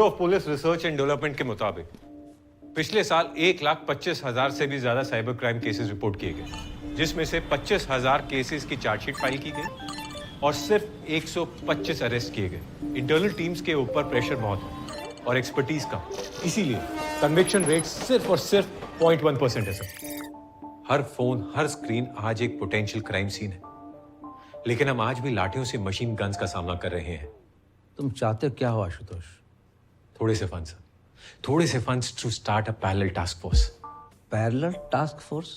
Bureau of police research and development के मुताबिक पिछले साल 1,25,000 से भी ज्यादा साइबर क्राइम केसेस रिपोर्ट किए गए, जिसमें से 25,000 केसेस की चार्जशीट फाइल की गई और सिर्फ 125 अरेस्ट किए गए। इंटरनल टीम्स के ऊपर प्रेशर बहुत है और एक्सपर्टीज का, इसीलिए कन्विक्शन रेट सिर्फ और सिर्फ 0.1% है सर। हर फोन, हर स्क्रीन आज एक पोटेंशियल क्राइम सीन है, लेकिन हम आज भी लाठियों से मशीन गन्स का सामना कर रहे हैं। तुम चाहते क्या हो आशुतोष? थोड़े से फंड्स, थोड़े से funds to start a parallel task force. Parallel task force?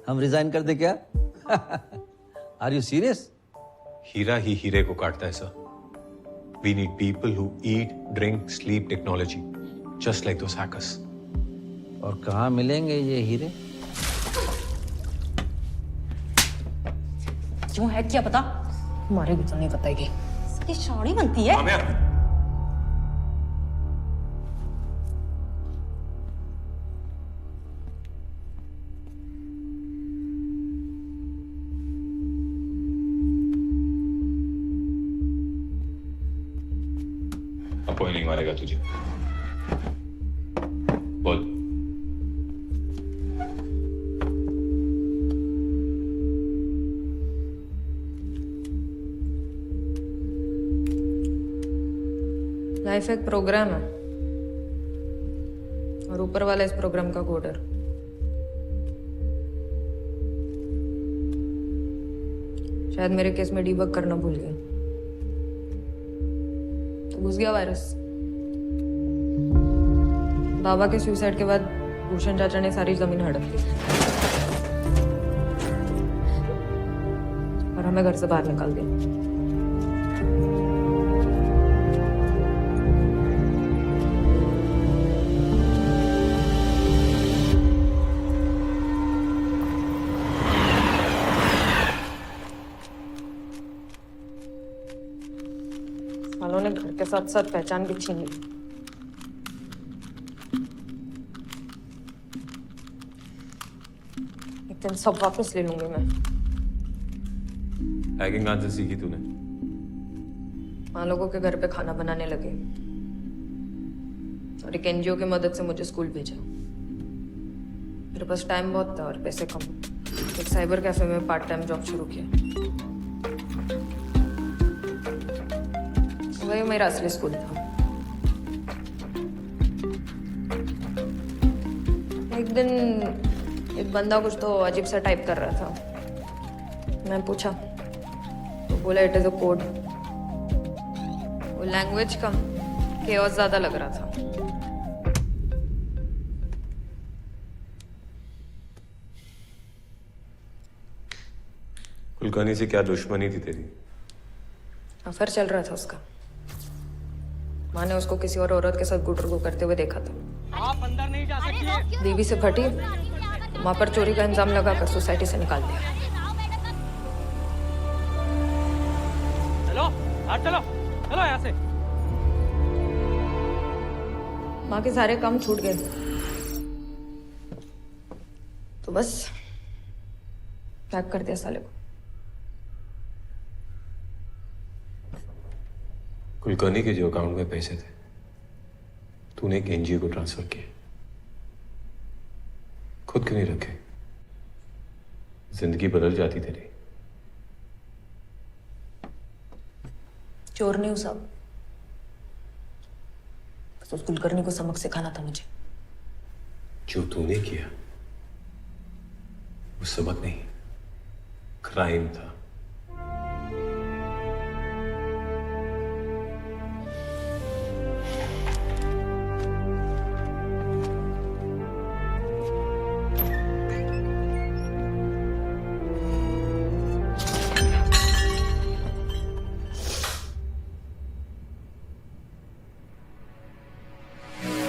हम रिजाइन कर दे क्या? Are you serious? हीरा ही हीरे को काटता है sir. We need people who eat, drink, sleep technology, just like those hackers. और कहाँ मिलेंगे ये हीरे? क्यों है क्या पता? हमारे को तो नहीं बताएगी। इसकी साड़ी बनती है। अब कोई नहीं मारेगा तुझे। बोल। लाइफ एक प्रोग्राम है और ऊपर वाला इस प्रोग्राम का कोडर। शायद मेरे केस में डीबग करना भूल गया तो घुस गया वायरस। बाबा के सुसाइड के बाद भूषण चाचा ने सारी जमीन हड़प ली और हमें घर से बाहर निकाल दिया। वालों ने घर के साथ साथ पहचान भी छीन ली। एक दिन सब वापस ले लूंगी मैं। हैकिंग कहाँ से सीखी तूने? वहां लोगों के घर पे खाना बनाने लगे और एक एनजीओ की मदद से मुझे स्कूल भेजा। मेरे पास टाइम बहुत था और पैसे कम। एक साइबर कैफे में पार्ट टाइम जॉब शुरू किया। वही मेरा असली स्कूल था। एक दिन एक बंदा कुछ तो अजीब सा टाइप कर रहा था। मैं पूछा तो बोला इट इज अ कोड। वो लैंग्वेज कम, केओस ज्यादा लग रहा था। कुलकर्णी से क्या दुश्मनी थी तेरी? अफेयर चल रहा था उसका। माँ ने उसको किसी और औरत के साथ गुटरगू करते हुए देखा था। आप अंदर नहीं जा सकती। बीवी से फटी, माँ पर चोरी का इंजाम लगाकर सोसाइटी से निकाल दिया। चलो चलो चलो यहाँ से। माँ के सारे काम छूट गए तो बस पैक कर दिया साले को। कुलकर्णी के जो अकाउंट में पैसे थे तूने एक एनजीओ को ट्रांसफर किए, खुद क्यों नहीं रखे? जिंदगी बदल जाती तेरी। चोर नहीं हूं साहब, बस उस कुलकर्णी को सबक सिखाना था मुझे। जो तूने किया वो सबक नहीं, क्राइम था।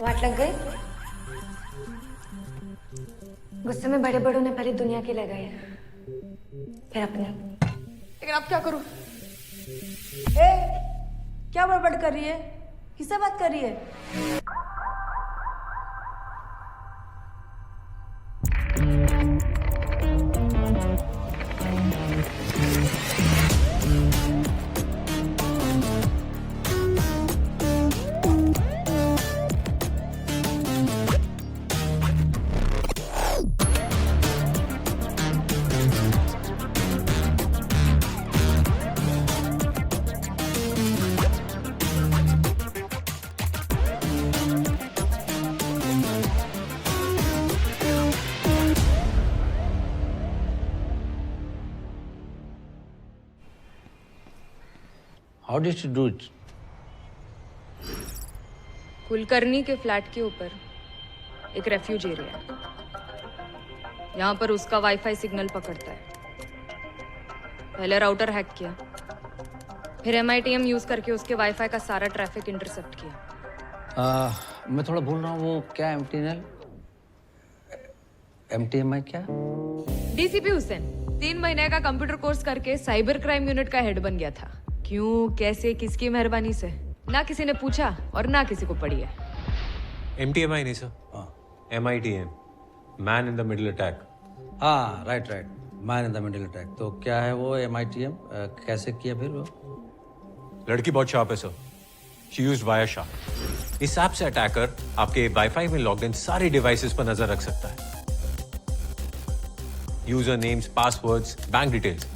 वाट लग गई? गुस्से में बड़े बड़ों ने पहले दुनिया की लगाई फिर अपने। लेकिन अब क्या करूं? ए, क्या बड़बड़ कर रही है? किससे बात कर रही है? How did you do it? Kulkarni के फ्लैट के ऊपर एक रेफ्यूज एरिया है। यहाँ पर उसका वाईफाई सिग्नल पकड़ता है। पहले राउटर हैक किया, फिर MITM यूज करके उसके वाईफाई का सारा ट्रैफिक इंटरसेप्ट किया। मैं थोड़ा भूल रहा हूँ, वो क्या MTMI क्या? DCP हुसैन 3 महीने का कंप्यूटर कोर्स करके साइबर क्राइम यूनिट का हेड बन गया था। क्यों, कैसे, किसकी मेहरबानी से? ना किसी ने पूछा और ना किसी को पड़ी है। MTMI नहीं sir, MITM, man in the middle attack. हाँ, right, man in the middle attack. तो क्या है वो MITM? कैसे किया फिर वो? लड़की बहुत शार्प है सर, शी यूज्ड वायरशार्क। इस ऐप से अटैकर आपके वाईफाई में लॉग्ड इन सारे डिवाइसेस पर नजर रख सकता है। User names, passwords, bank details,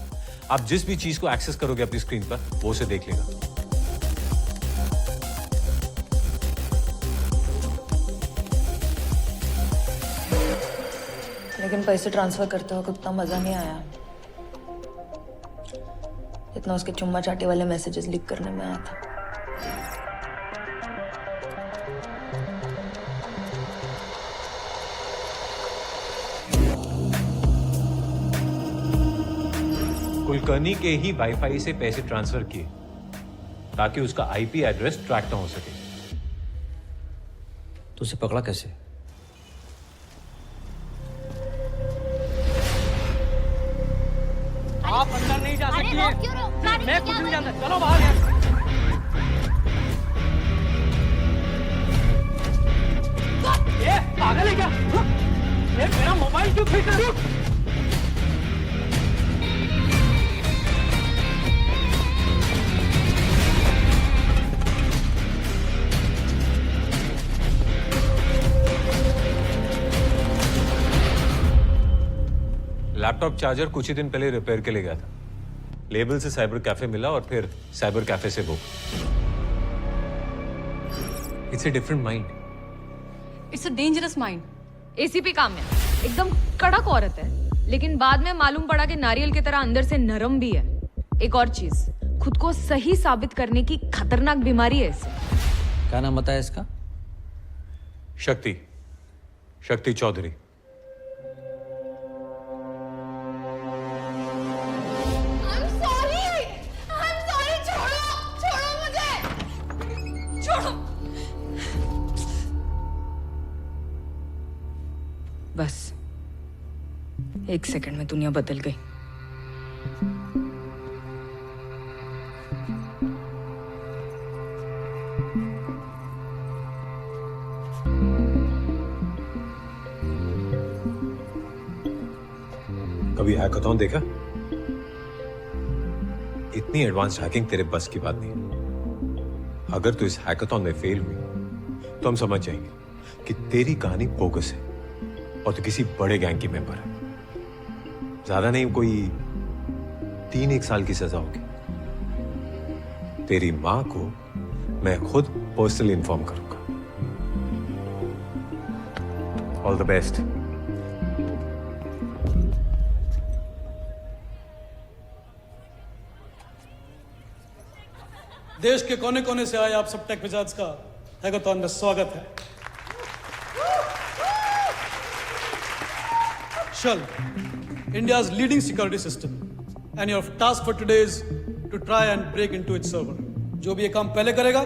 आप जिस भी चीज को एक्सेस करोगे अपनी स्क्रीन पर वो उसे देख लेगा। लेकिन पैसे ट्रांसफर करते वक्त उतना मजा नहीं आया जितना उसके चुम्मा चाटे वाले मैसेजेस लीक करने में आया था। कुलकर्णी के ही वाईफाई से पैसे ट्रांसफर किए ताकि उसका IP एड्रेस ट्रैक ना हो सके। तो उसे पकड़ा कैसे? आप अंदर नहीं जा सकती है। मैं कुछ नहीं जानता, चलो बाहर यार। ये पागल है क्या? ये मेरा मोबाइल क्यों खींच रही हो? लैपटॉप चार्जर कुछ ही दिन पहले रिपेयर के लिए गया था। लेबल से साइबर कैफे मिला और फिर साइबर कैफे से book. It's a different mind. It's a dangerous mind. ACP Kamya एकदम कड़क औरत है, लेकिन बाद में मालूम पड़ा कि नारियल की तरह अंदर से नरम भी है। एक और चीज, खुद को सही साबित करने की खतरनाक बीमारी है इसे। क्या नाम बताया इसका? शक्ति चौधरी। बस 1 सेकंड में दुनिया बदल गई। कभी हैकाथॉन देखा? इतनी एडवांस हैकिंग तेरे बस की बात नहीं। अगर तू इस हैकाथॉन में फेल हुई तो हम समझ जाएंगे कि तेरी कहानी बोगस है और तो किसी बड़े गैंग की मेंबर है। ज्यादा नहीं, कोई 3-1 साल की सजा होगी। तेरी मां को मैं खुद पर्सनली इन्फॉर्म करूंगा। All the best. देश के कोने कोने से आए आप सब टेक विजार्ड्स का हैकाथॉन में स्वागत है। Shell, India's leading security system, and your task for today is to try and break into its server. जो भी ये काम पहले करेगा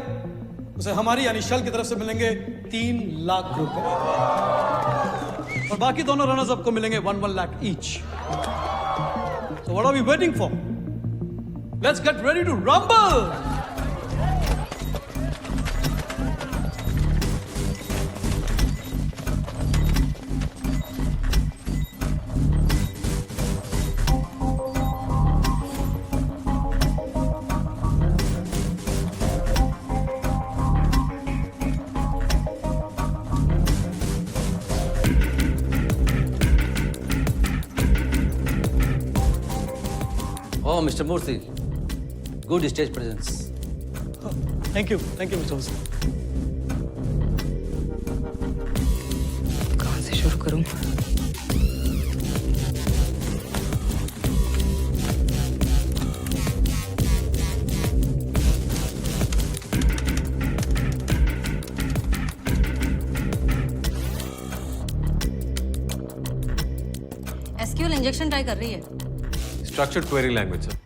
उसे हमारी यानी Shell की तरफ से मिलेंगे 3 लाख रुपए और बाकी दोनों रनर्स अप को मिलेंगे 1 lakh each. So what are we waiting for? Let's get ready to rumble! Oh, Mr. Murthy, good stage presence. Thank you, Mr. Hussain. कहाँ से शुरू करूं? इंजेक्शन ट्राई कर रही है। Structured query language sir.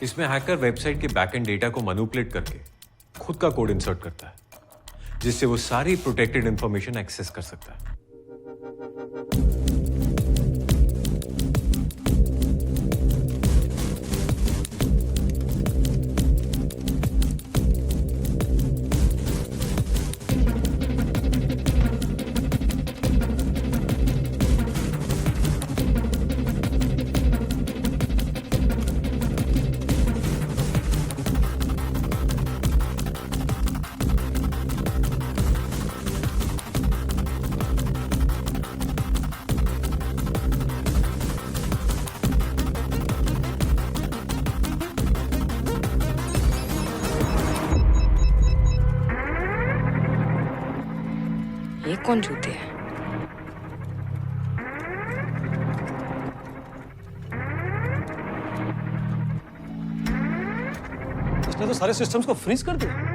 इसमें हैकर वेबसाइट के बैकएंड डेटा को मैनिपुलेट करके खुद का कोड इंसर्ट करता है, जिससे वो सारी प्रोटेक्टेड इंफॉर्मेशन एक्सेस कर सकता है। ये कौन जूते हैं? इसने तो सारे सिस्टम्स को फ्रीज कर दिया।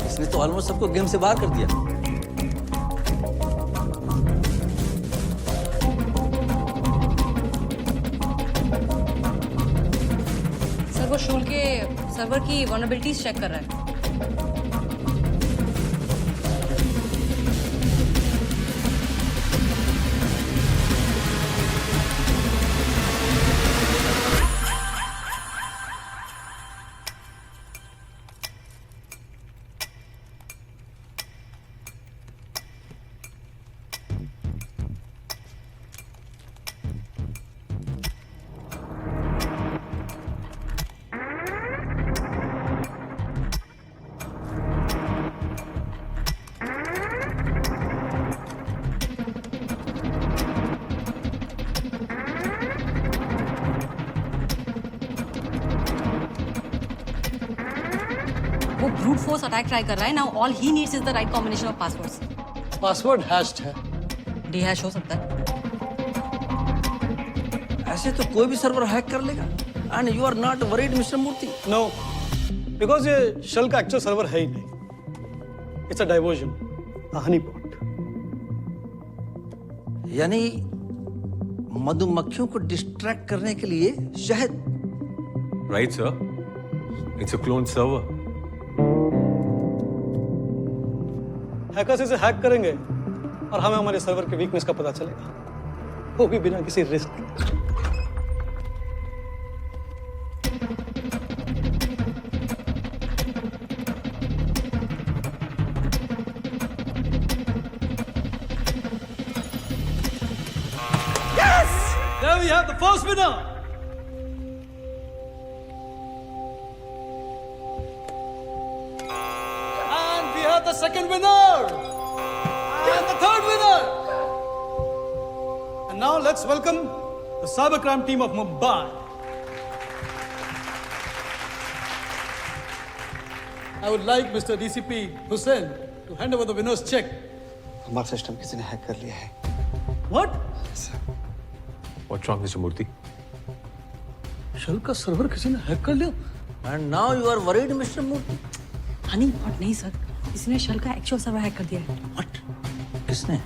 इसने तो ऑलमोस्ट सबको गेम से बाहर कर दिया। सर वो शूल के सर्वर की वल्नरेबिलिटीज चेक कर रहा है। वो ब्रूट फोर्स अटैक ट्राई कर रहा है। Now all he needs is the right combination of passwords. Password hatched है। डीहैश हो सकता है। ऐसे तो कोई भी सर्वर हैक कर लेगा। And you are not worried mister Murthy. No, because ये शेल का एक्चुअल सर्वर है ही नहीं। It's a diversion, a honey pot. यानी मधुमक्खियों को डिस्ट्रैक्ट करने के लिए शहद। Right sir, it's a clone server. Hackers इसे हैक करेंगे और हमें हमारे सर्वर के वीकनेस का पता चलेगा, वो भी बिना किसी रिस्क के। There we have the first winner. And we have the second winner. And the third winner. And now let's welcome the cybercrime team of Mumbai. I would like Mr. DCP Hussain to hand over the winner's check. हमारा system किसी ने hack कर लिया है। What? What's wrong, Mr. Murthy? Shell का server किसी ने hack कर लिया। And now you are worried mister Murthy. Honey pot नहीं सर, इसने शेल का एक्चुअल सर्वर हैक कर दिया है। व्हाट? किसने?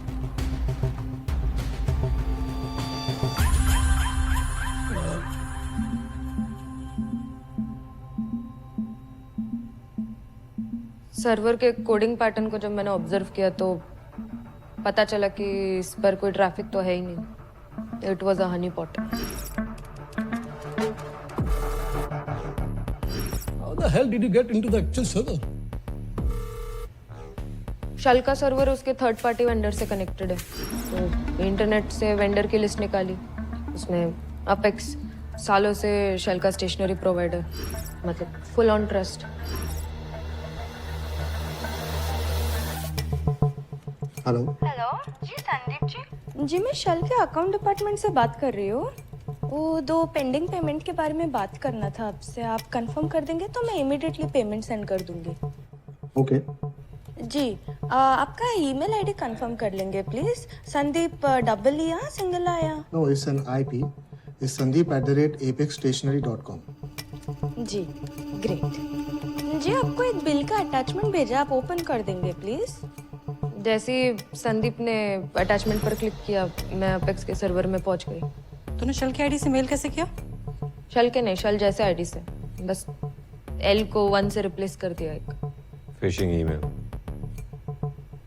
सर्वर के कोडिंग पैटर्न को जब मैंने ऑब्जर्व किया तो पता चला कि इस पर कोई ट्रैफिक तो है ही नहीं। It was a honey pot. How the hell did you get into the actual server? शल का सर्वर उसके थर्ड पार्टी वेंडर से कनेक्टेड है, तो इंटरनेट से वेंडर की लिस्ट निकाली। उसमें अपेक्स सालों से शेल का स्टेशनरी प्रोवाइडर, मतलब full on trust. Hello. Hello जी, संदीप जी। जी मैं शेल के अकाउंट डिपार्टमेंट से बात कर रही हूँ। वो 2 पेंडिंग पेमेंट के बारे में बात करना था आपसे। आप कंफर्म कर देंगे तो मैं इमीडिएटली पेमेंट सेंड कर दूंगी। ओके। जी आपका ईमेल आईडी कंफर्म कर लेंगे प्लीज। संदीप डबल या सिंगल आया? No, it's an IP. It's sandeep@apexstationery.com. जी ग्रेट। जी आपको एक बिल का अटैचमेंट भेजा, आप ओपन कर देंगे प्लीज। जैसे ही संदीप ने अटैचमेंट पर क्लिक किया, मैं अपेक्स के सर्वर में पहुंच गई। तूने शल की आईडी से मेल कैसे किया? शल के नहीं, शल जैसे आईडी से, बस एल को 1 से रिप्लेस कर दिया एक। Phishing email.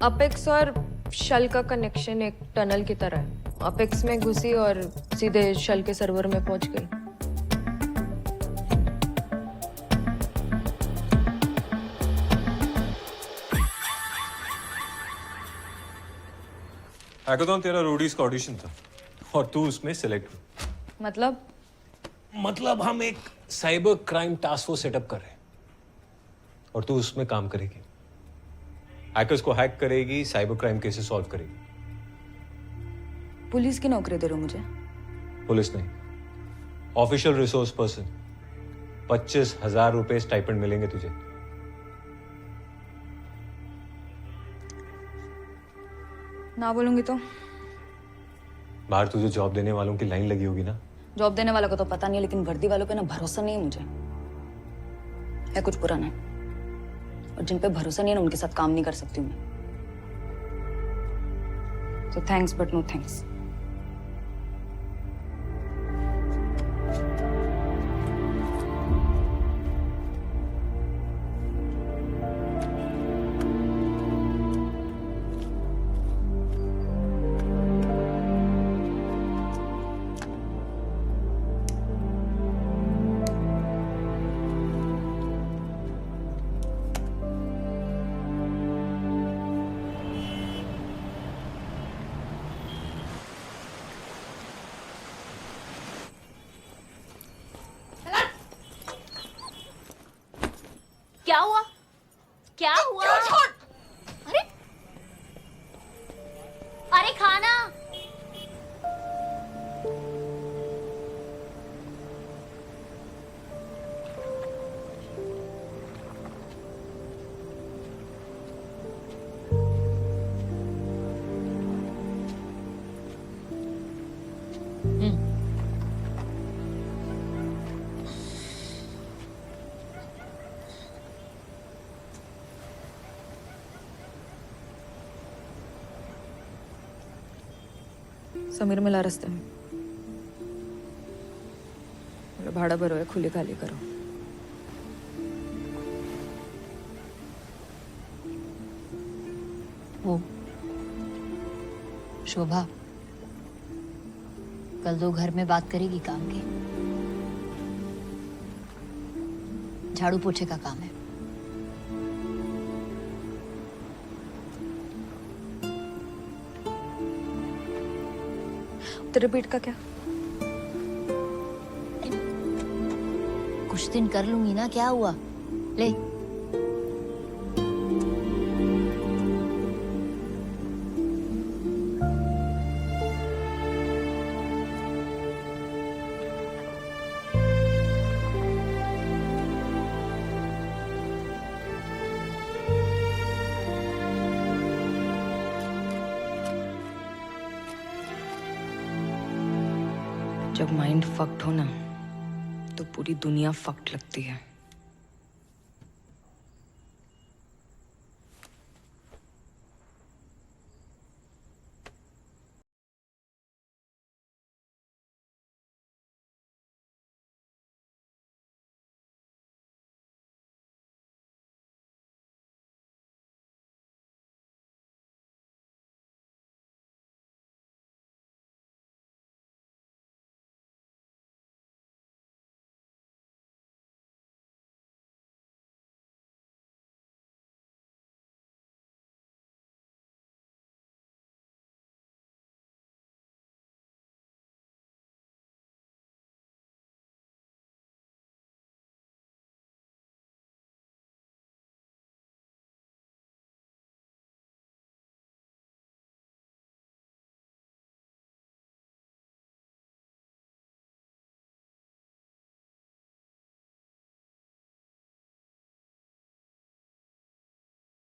अपेक्स और शल का कनेक्शन एक टनल की तरह है। अपेक्स में घुसी और सीधे शल के सर्वर में पहुंच गई। हैकाथॉन तेरा रोडीज का ऑडिशन था और तू उसमें सिलेक्ट हुई। मतलब हम एक cyber crime task force setup कर रहे हैं और तू उसमें काम करेगी। हैकर्स को हैक करेगी, साइबर क्राइम केसेस सॉल्व करेगी। पुलिस की नौकरी दे रहे हो मुझे? पुलिस नहीं, ऑफिशियल रिसोर्स पर्सन। 25,000 रुपए स्टाइपेंड मिलेंगे तुझे। ना बोलूंगी तो? बाहर तुझे जॉब देने वालों की लाइन लगी होगी ना। जॉब देने वालों को तो पता नहीं है, लेकिन वर्दी वालों पे ना भरोसा नहीं है मुझे। है कुछ पुराना, और जिन पे भरोसा नहीं है ना, उनके साथ काम नहीं कर सकती हूँ मैं। तो थैंक्स बट नो थैंक्स। क्या हुआ? क्या हुआ? अरे अरे खाना। समीर मिला रास्ते में। बोले भाड़ा भरो है, खुली खाली करो। वो शोभा कल दो घर में बात करेगी काम की। झाड़ू पोछे का काम है। तेरे पेट का क्या? कुछ दिन कर लूंगी ना, क्या हुआ? ले जब माइंड फक्ड हो ना, तो पूरी दुनिया फक्ड लगती है।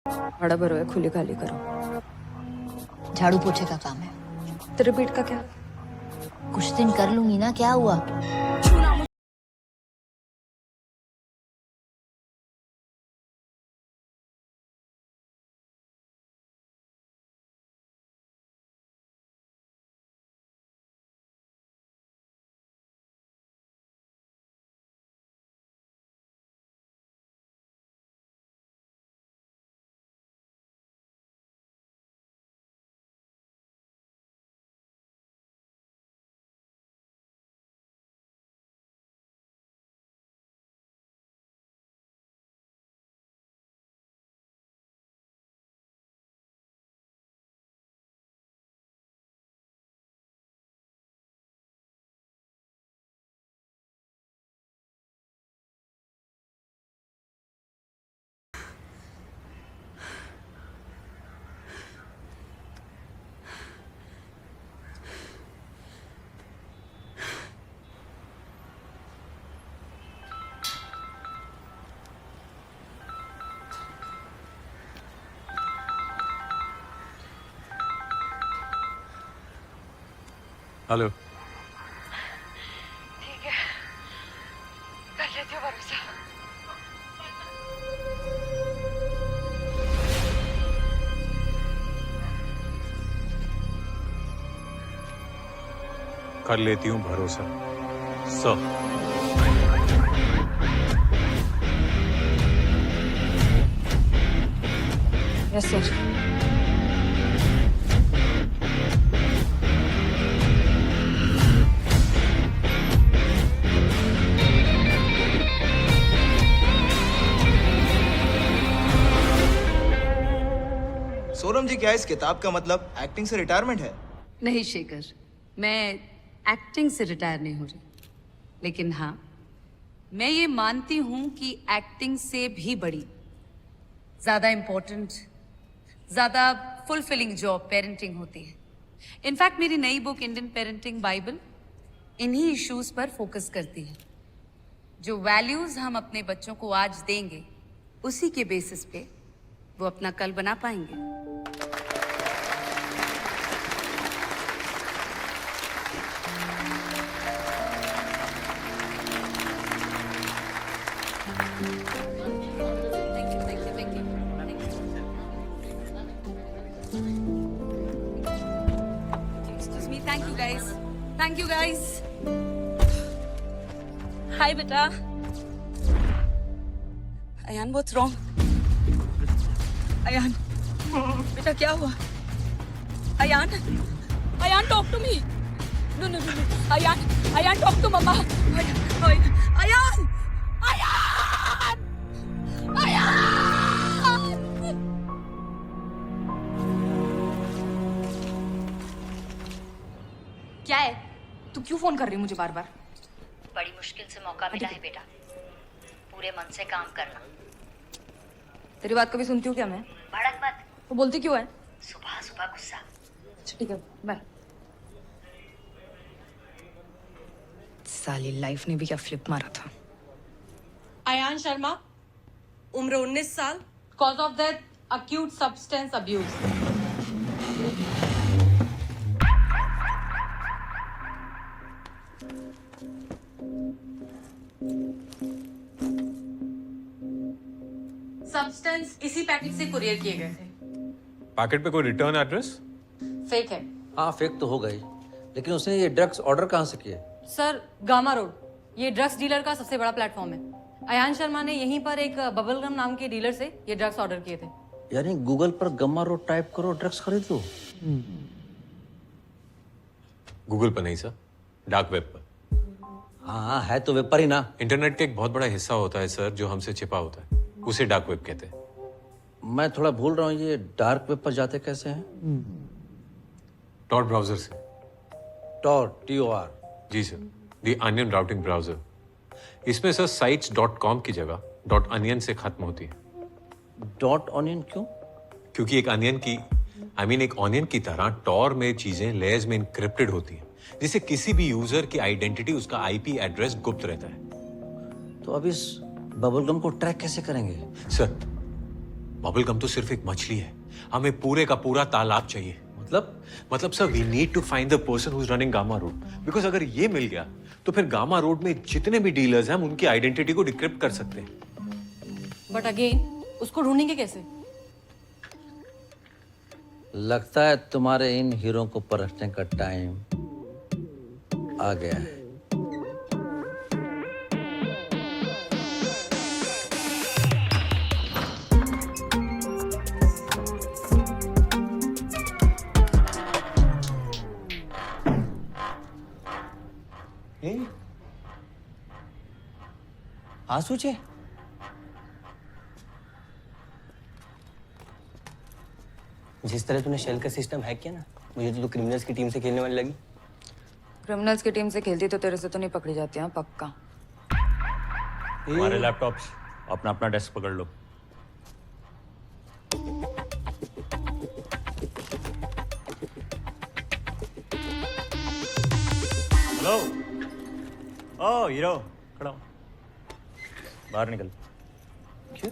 बड़ा भरो है, खुली खाली करो। झाड़ू पोछे का काम है। तो रिपीट का क्या? कुछ दिन कर लूंगी ना, क्या हुआ? हेलो। ठीक है, कर लेती हूँ भरोसा। कर लेती हूँ भरोसा। Yes sir. सोनम जी, क्या इस किताब का मतलब एक्टिंग से रिटायरमेंट है? नहीं शेखर, मैं एक्टिंग से रिटायर नहीं हो रही, लेकिन हाँ मैं ये मानती हूं कि एक्टिंग से भी बड़ी, ज्यादा इंपॉर्टेंट, ज्यादा फुलफिलिंग जॉब पेरेंटिंग होती है। इनफैक्ट मेरी नई बुक इंडियन पेरेंटिंग बाइबल इन्हीं इश्यूज पर फोकस करती है। जो वैल्यूज हम अपने बच्चों को आज देंगे, उसी के बेसिस पे वो अपना कल बना पाएंगे। Excuse me, thank you guys. Thank you guys. Hi बेटा। Ayan, what's wrong? अयान, बेटा क्या हुआ? Ayan, Ayan talk to me. No, no, no, no. Ayan talk to mama. Ayan, Ayan, Ayan. क्या है? तू क्यों फोन कर रही है मुझे बार बार? बड़ी मुश्किल से मौका मिला है बेटा, पूरे मन से काम करना। तेरी बात कभी सुनती हूँ क्या मैं? भड़क मत। वो बोलती क्यों है? सुबह सुबह गुस्सा। अच्छा ठीक है, बाय। साली लाइफ ने भी क्या फ्लिप मारा था। अयान शर्मा, उम्र 19 साल, cause of death acute substance abuse. Substance इसी पैकेट से कुरियर किए गए थे। पैकेट पे कोई रिटर्न एड्रेस? फेक है। हाँ फेक तो हो गई, लेकिन उसने ये ड्रग्स ऑर्डर कहाँ से किए? सर, गामा रोड, ये ड्रग्स डीलर का सबसे बड़ा प्लेटफॉर्म है। अयान शर्मा ने यहीं पर एक बबल गम नाम के डीलर से ये ड्रग्स ऑर्डर किए थे। यानी गूगल पर गम्मा रोड टाइप करो, ड्रग्स खरीद लो। गूगल पर नहीं सर, डार्क वेब पर। हाँ है तो वेब पर ही ना। इंटरनेट का एक बहुत बड़ा हिस्सा होता है सर जो हमसे छिपा होता है, उसे डार्क वेब कहते हैं। मैं थोड़ा भूल रहा हूँ, ये डार्क वेब पर जाते कैसे हैं? टॉर ब्राउजर से। Tor, TOR? जी sir, the onion routing browser. इसमें सर साइट्स .com की जगह .onion से खत्म होती है। .onion क्यों? क्योंकि एक अनियन की एक ऑनियन की तरह टॉर में चीजें लेयर्स में इनक्रिप्टेड होती हैं, जिससे किसी भी यूजर की आइडेंटिटी, उसका IP एड्रेस गुप्त रहता है। तो अब इस बबलगम को ट्रैक कैसे करेंगे? सर, बबल गम तो सिर्फ एक मछली है, हमें पूरे का पूरा तालाब चाहिए। मतलब sir we need to find the person who is running Gamma Road, because अगर ये मिल गया तो फिर गामा रोड में जितने भी डीलर्स हैं हम उनकी आइडेंटिटी को डिक्रिप्ट कर सकते हैं। बट अगेन उसको ढूंढेंगे कैसे? लगता है तुम्हारे इन हीरो को परखने का टाइम आ गया है। आंसू चे जिस तरह तूने शेल का सिस्टम हैक किया ना, मुझे तो तू क्रिमिनल्स की टीम से खेलने वाली लगी। क्रिमिनल्स की टीम से खेलती तो तेरे से तो नहीं पकड़ी जाती, हाँ पक्का। हमारे लैपटॉप्स अपना अपना डेस्क पकड़ लो। हेलो, ओ हीरो, खड़ा हो। बाहर निकल। क्यों?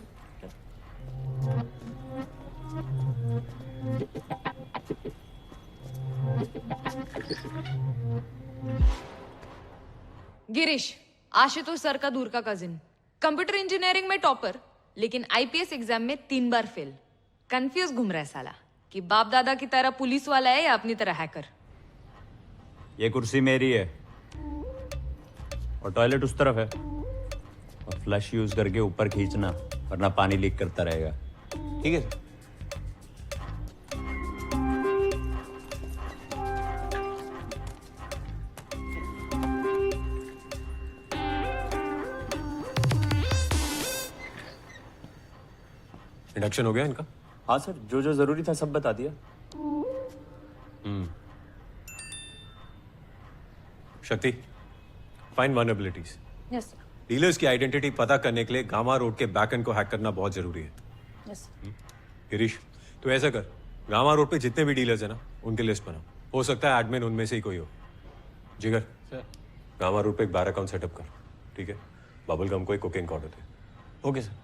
गिरीश, आशुतोष सर का दूर का कजिन, कंप्यूटर इंजीनियरिंग में टॉपर, लेकिन आईपीएस एग्जाम में 3 बार फेल। कंफ्यूज घूम रहा है साला कि बाप दादा की तरह पुलिस वाला है या अपनी तरह हैकर। ये कुर्सी मेरी है और टॉयलेट उस तरफ है, और फ्लश यूज करके ऊपर खींचना वरना पानी लीक करता रहेगा। ठीक है? इंडक्शन हो गया इनका? हाँ सर, जो जो जरूरी था सब बता दिया। शक्ति, find vulnerabilities. Yes sir. Dealers की आइडेंटिटी पता करने के लिए गामा रोड के बैकएंड को हैक करना बहुत जरूरी है। यस। गिरीश, तो ऐसा कर, गामा रोड पे जितने भी डीलर्स हैं ना उनकी लिस्ट बना। हो सकता है एडमिन उनमें से ही कोई हो। जिगर सर, गामा रोड पे एक बार अकाउंट सेटअप कर, ठीक है? बबल गम को एक कोकेन का ऑर्डर दे। Okay sir.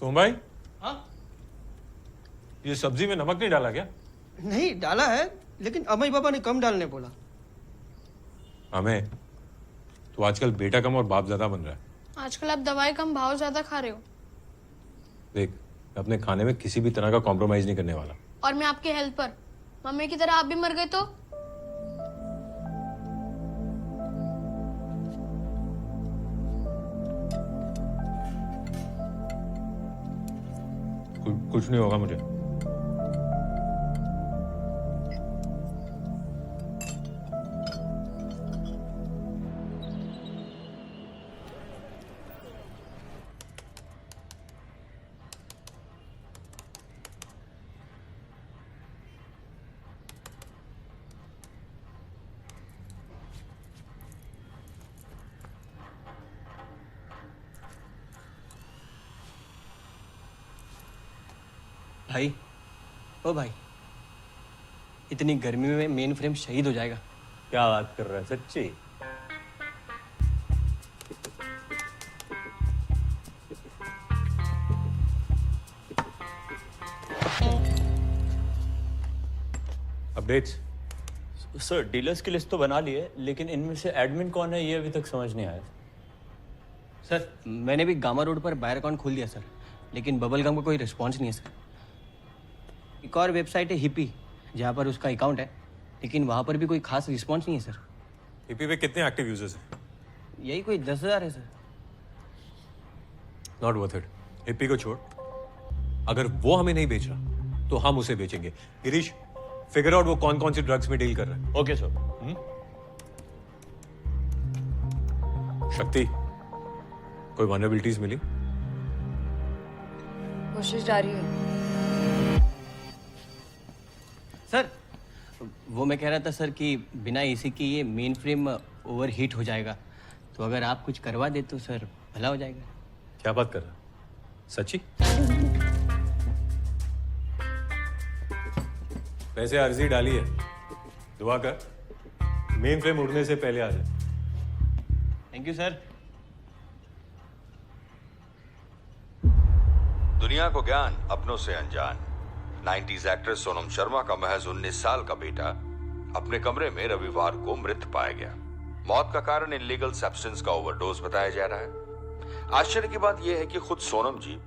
सोम भाई, हाँ? ये सब्जी में नमक नहीं डाला क्या? नहीं डाला है, लेकिन अमय बाबा ने कम डालने बोला। हमें तो आजकल बेटा कम और बाप ज्यादा बन रहा है। आजकल आप दवाई कम भाव ज्यादा खा रहे हो। देख, मैं अपने खाने में किसी भी तरह का कॉम्प्रोमाइज नहीं करने वाला। और मैं आपके हेल्थ पर, मम्मी की तरह आप भी मर गए तो? कुछ नहीं होगा मुझे। भाई, ओ भाई, इतनी गर्मी में मेन फ्रेम शहीद हो जाएगा। क्या बात कर रहा है, सच्ची? अपडेट्स? सर डीलर्स की लिस्ट तो बना ली है, लेकिन इनमें से एडमिन कौन है ये अभी तक समझ नहीं आया। सर मैंने भी गामा रोड पर बायर अकाउंट खोल दिया सर, लेकिन बबल गम का कोई रिस्पॉन्स नहीं है सर। एक और वेबसाइट है हिपी, जहाँ पर उसका अकाउंट है, लेकिन वहाँ पर भी कोई खास रिस्पॉन्स नहीं है सर। हिपी पे कितने एक्टिव यूजर्स हैं? यही कोई 10,000 है sir. Not worth it. Hippie को छोड़, अगर वो हमें नहीं बेच रहा तो हम उसे बेचेंगे। गिरीश, फिगर आउट वो कौन कौन सी ड्रग्स में डील कर रहा है। Okay sir. शक्ति, कोई वनरेबिलिटीज मिली? कोशिश जारी है। सर वो मैं कह रहा था सर कि बिना एसी की ये मेन फ्रेम ओवर हीट हो जाएगा, तो अगर आप कुछ करवा दे तो सर भला हो जाएगा। क्या बात कर रहा? सच्ची? वैसे अर्जी डाली है, दुआ कर मेन फ्रेम उड़ने से पहले आ जाए। Thank you sir. दुनिया को ज्ञान अपनों से अनजान 90s एक्ट्रेस सोनम शर्मा का महज 19 साल का बेटा अपने कमरे में रविवार को मृत पाया गया। मौत का कारण इनलीगल सब्सटेंस का ओवरडोज बताया जा रहा है। आश्चर्य की बात यह है कि खुद सोनम जी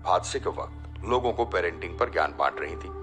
हादसे के वक्त लोगों को पेरेंटिंग पर ज्ञान बांट रही थी।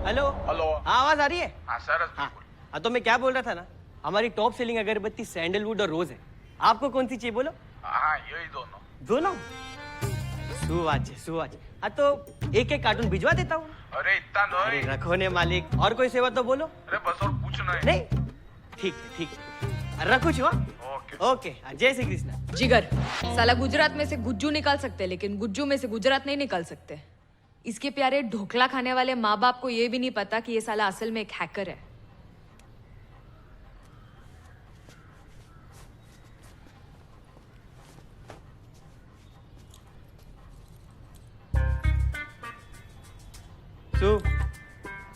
Hello hello. हाँ आवाज आ रही है? हाँ सर। हाँ तो मैं क्या बोल रहा था ना, हमारी टॉप सेलिंग अगरबत्ती सैंडलवुड और रोज है। आपको कौन सी चाहिए बोलो? हाँ यही दोनों। दोनों? सुवाच। हाँ तो एक एक कार्टून भिजवा देता हूँ। अरे इतना अरे नहीं। रखो ने मालिक, और कोई सेवा तो बोलो। अरे बस और पूछना है। नहीं ठीक है रखो छुआ। ओके जय श्री कृष्ण। जिगर, साला गुजरात में से गुज्जू निकाल सकते, लेकिन गुज्जू में से गुजरात नहीं निकाल सकते। इसके प्यारे ढोकला खाने वाले माँ बाप को ये भी नहीं पता कि ये साला असल में एक हैकर है।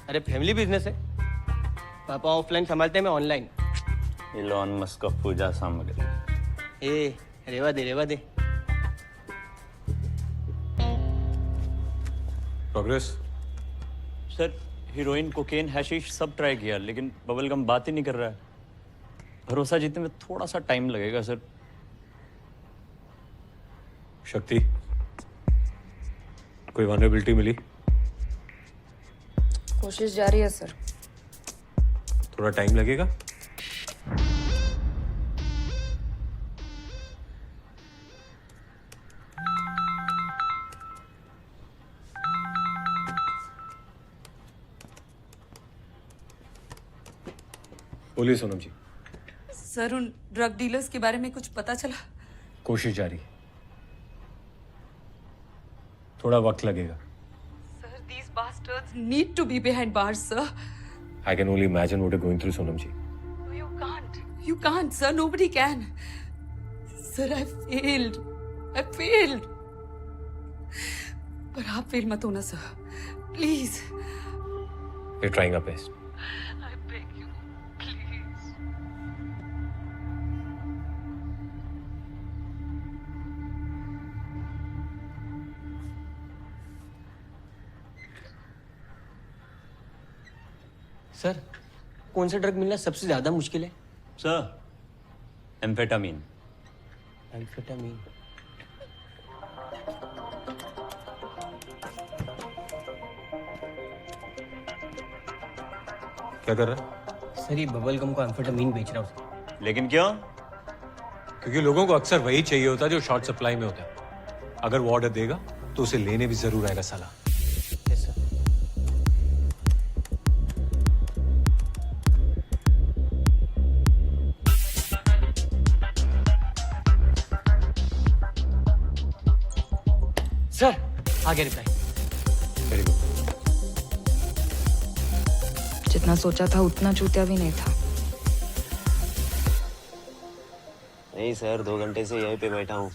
अरे फैमिली बिजनेस है, पापा ऑफलाइन संभालते हैं, मैं ऑनलाइन। इलॉन मस्क का पूजा सामग्री। ए रेवा दे। प्रोग्रेस? सर हीरोइन, कोकेन, हैशिश सब ट्राई किया, लेकिन बबलगम बात ही नहीं कर रहा है। भरोसा जीतने में थोड़ा सा टाइम लगेगा सर। शक्ति, कोई वनरेबिलिटी मिली? कोशिश जारी है सर। थोड़ा टाइम लगेगा। बोलिए सोनम जी। सर उन ड्रग डीलर्स के बारे में कुछ पता चला? कोशिश जारी, थोड़ा वक्त लगेगा। Sir, these bastards need to be behind bars, sir. I can only imagine what you're going through, Sonam ji. No, you can't. You can't, sir. Nobody can. Sir, I failed. पर आप फेल मत होना, sir. Please. We're trying our best. I beg you, please. Sir कौन सा drug मिलना सबसे ज्यादा मुश्किल है? Sir amphetamine. एम्फेटामीन। क्या कर रहा है? सर ये बबल गम को एम्फेटामीन बेच रहा हूँ। लेकिन क्यों? क्योंकि लोगों को अक्सर वही चाहिए होता है जो शॉर्ट सप्लाई में होता है। अगर वो ऑर्डर देगा तो उसे लेने भी जरूर आएगा साला। Yes sir. सर आगे रिप्लाई। Very good. जितना सोचा था उतना चूतिया भी नहीं था। नहीं सर, 2 घंटे से यहीं पे बैठा हूँ।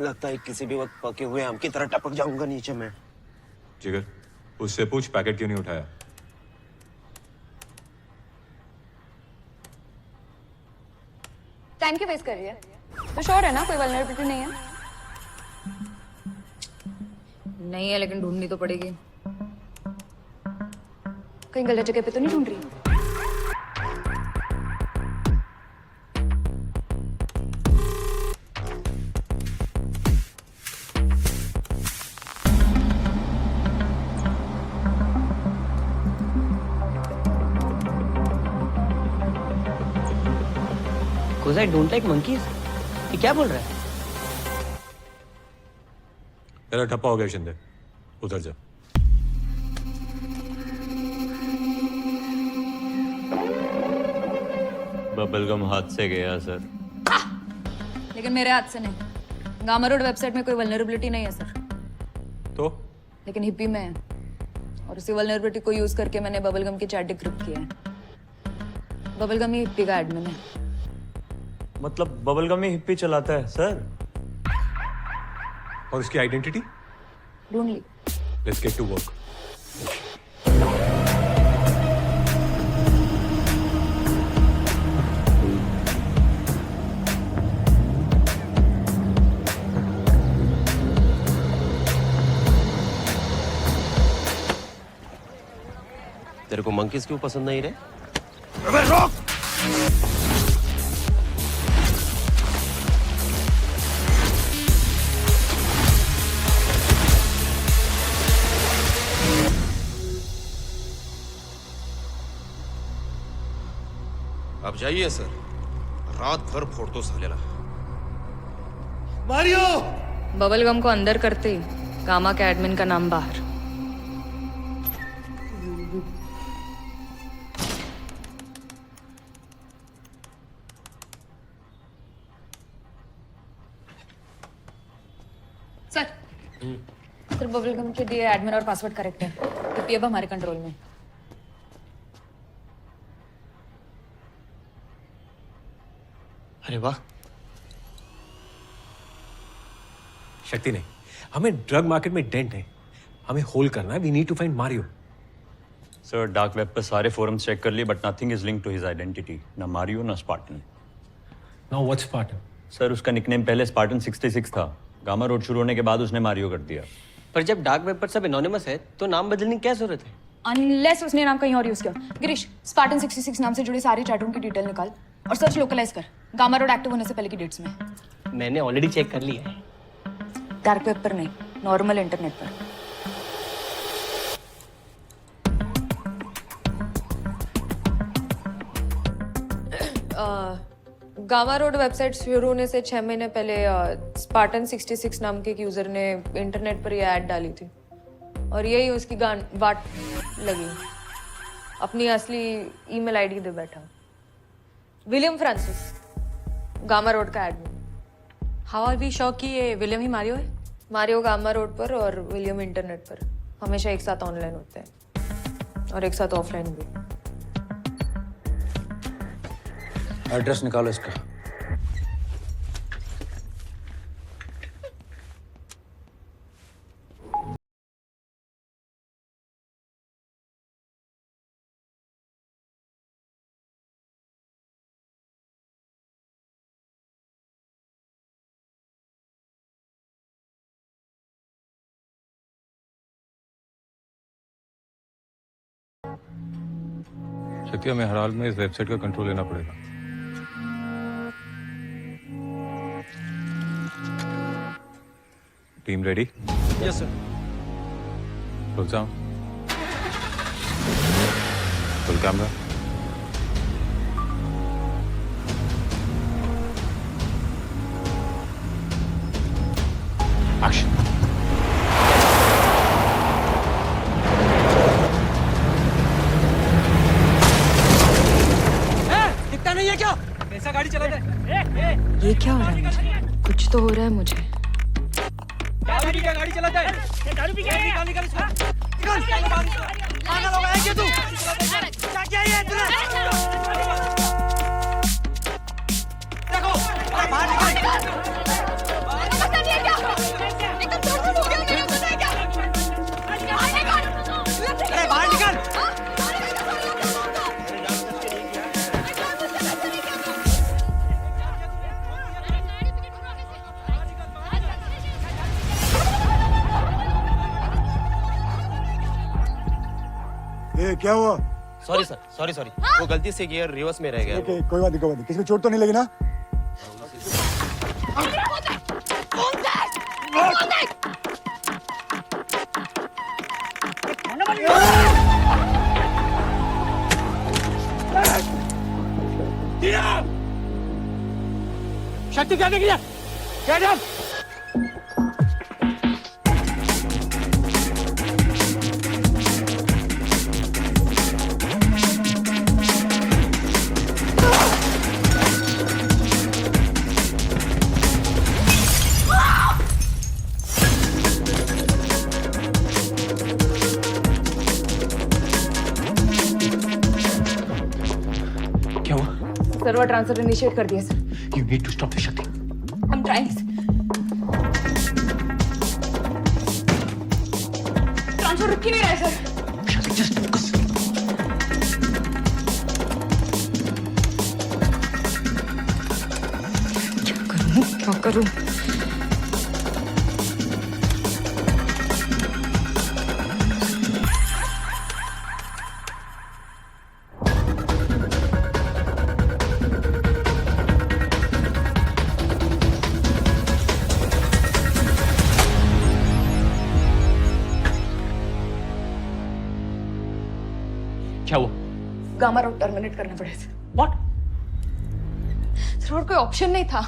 लगता है किसी भी वक्त पके हुए आम की तरह टपक जाऊंगा नीचे में। जिगर, उससे पूछ पैकेट क्यों नहीं उठाया। टाइम क्यों वेस्ट कर रही है? तो श्योर है ना कोई वल्नरेबिलिटी नहीं है? नहीं है, लेकिन ढूंढनी तो पड़ेगी। कहीं गलत जगह पे तो नहीं ढूंढ रही? Because I don't like monkeys. ये क्या बोल रहा है? तेरा ठप्पा हो गया शिंदे, उधर जा। बबलगम हाथ से गया सर। लेकिन मेरे हाथ से नहीं। गामा रोड वेबसाइट में कोई वल्नरेबिलिटी नहीं है सर। तो लेकिन हिप्पी में है, और उसी वल्नरेबिलिटी को यूज करके मैंने बबलगम की चैट डिक्रिप्ट किया है। बबलगम ही हिप्पी का एडमिन है। मतलब बबलगम ही हिप्पी चलाता है सर? और उसकी आइडेंटिटी ढूंढ ली। Let's get to work. तेरे को मंकीज क्यों पसंद नहीं रहे? अबे रोक! अब जाइए सर, रात भर फोड़ दो सालेला। मारियो! बबलगम को अंदर करते ही गामा के एडमिन का नाम बाहर। सर, सर बबलगम के दिए एडमिन और पासवर्ड करेक्ट है। हिप्पी अब हमारे कंट्रोल में। अरे वाह। शक्ति नहीं, हमें ड्रग मार्केट में डेंट है, हमें होल करना है। We need to find Mario. Sir dark web पर सारे फोरम्स चेक कर लिए, but nothing is linked to his identity. ना मारियो ना Spartan. Now what's Spartan? Sir उसका निकनेम पहले स्पार्टन 66 था। गामा रोड शुरू होने के बाद उसने मारियो कर दिया। पर जब डार्क वेब पर सब एनोनिमस है तो नाम बदलने की क्या जरूरत है? अनलेस उसने नाम कहीं और यूज किया। गिरीश, स्पार्टन 66 नाम से जुड़े सारे चैट रूम की डिटेल निकाल और सर्च लोकलाइज कर गामा रोड एक्टिव होने से पहले की डेट्स में। मैंने ऑलरेडी चेक कर लिया है। डार्क वेब पर नहीं, नॉर्मल इंटरनेट पर। गामा रोड वेबसाइट शुरू होने से 6 महीने पहले स्पार्टन 66 नाम के एक यूजर ने इंटरनेट पर ये ऐड डाली थी और यही उसकी वाट लगी। अपनी असली ईमेल आईडी दे बैठा। विलियम फ्रांसिस, गामा रोड का admin. How are we sure कि ये विलियम ही मारियो है? मारियो गामा रोड पर और विलियम इंटरनेट पर हमेशा एक साथ ऑनलाइन होते हैं और एक साथ ऑफलाइन भी। एड्रेस निकालो इसका। शक्ति, हमें हर हाल में इस वेबसाइट का कंट्रोल लेना पड़ेगा। Team ready? Yes sir. Full sound. Full camera. Action. दिखता नहीं है क्या? कैसा गाड़ी चलाता है? ये क्या हो रहा है मुझे? कुछ तो हो रहा है मुझे। क्या गाड़ी चलाता है? दारू पी के निकाल निकाल इसको। निकाल पागल हो गया है क्या तू? क्या किया ये तूने? देखो अरे बाहर निकल। ये क्या हुआ? सॉरी सर, सॉरी वो गलती से गियर रिवर्स में रह गया। ओके, कोई बात नहीं, किसी को चोट तो नहीं लगी ना? शक्ति क्या निकली? क्या जब? क्या हुआ? सर्वर ट्रांसफर इनिशिएट कर दिया sir. You need to stop the Shakti. I'm trying. Transfer रुक ही नहीं रहा है सर। Shakti, just focus. क्या करूं? क्या हुआ? गामा रोड टर्मिनेट करना पड़ेगा सर। What? सर और कोई ऑप्शन नहीं था।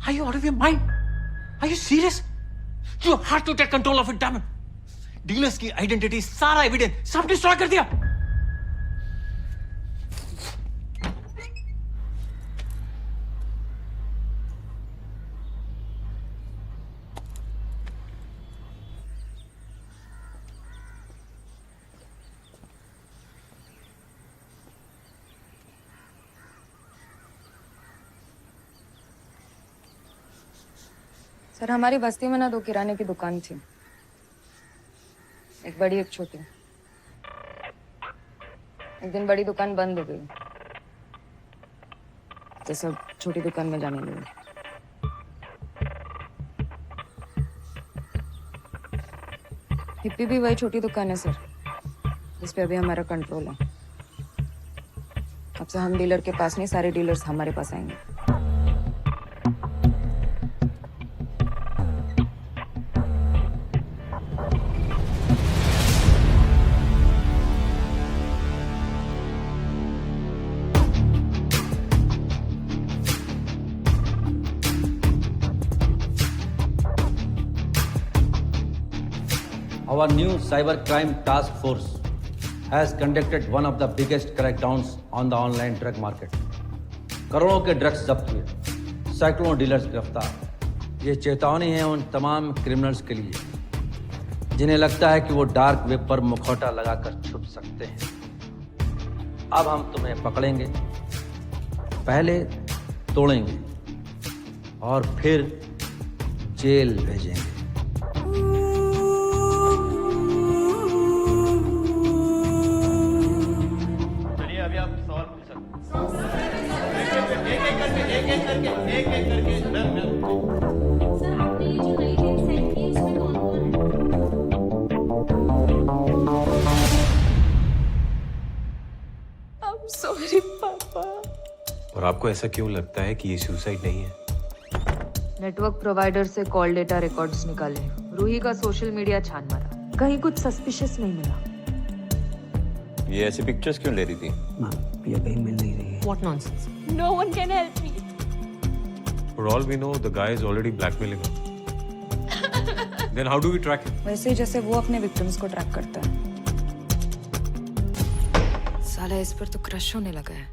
Are you out of your mind? Are you serious? You have to take control of it, damn it. Dealers की आइडेंटिटी, सारा एविडेंस सब डिस्ट्रॉय कर दिया। सर हमारी बस्ती में ना 2 किराने की दुकान थी, एक बड़ी एक छोटी। एक दिन बड़ी दुकान बंद हो गई तो सब छोटी दुकान में जाने लगे। हिप्पी भी वही छोटी दुकान है सर, जिस पे अभी हमारा कंट्रोल है। अब से हम डीलर के पास नहीं, सारे डीलर्स हमारे पास आएंगे। Our new cyber crime task force has conducted one of the biggest crackdowns on the online drug market. करोड़ों के ड्रग्स जब्त हुए, सैकड़ों डीलर्स गिरफ्तार। ये चेतावनी है उन तमाम क्रिमिनल्स के लिए जिन्हें लगता है कि वो डार्क वेब पर मुखौटा लगाकर छुप सकते हैं। अब हम तुम्हें पकड़ेंगे, पहले तोड़ेंगे और फिर जेल भेजेंगे। सॉरी पापा। और आपको ऐसा क्यों लगता है कि ये सुसाइड नहीं है? नेटवर्क प्रोवाइडर से कॉल डेटा रिकॉर्ड्स निकाले, रूही का सोशल मीडिया छान मारा, कहीं कुछ सस्पिशियस नहीं मिला। ये ऐसी पिक्चर्स क्यों ले रही थी? माँ, ये कहीं मिल नहीं रही है। What nonsense? No one can help me. For all we know, the guy is already blackmailing her. Then how do we track him? वैसे ही जैसे वो अपने विक्टिम्स को ट्रैक करता है। साला इस पर तो क्रश होने लगा है।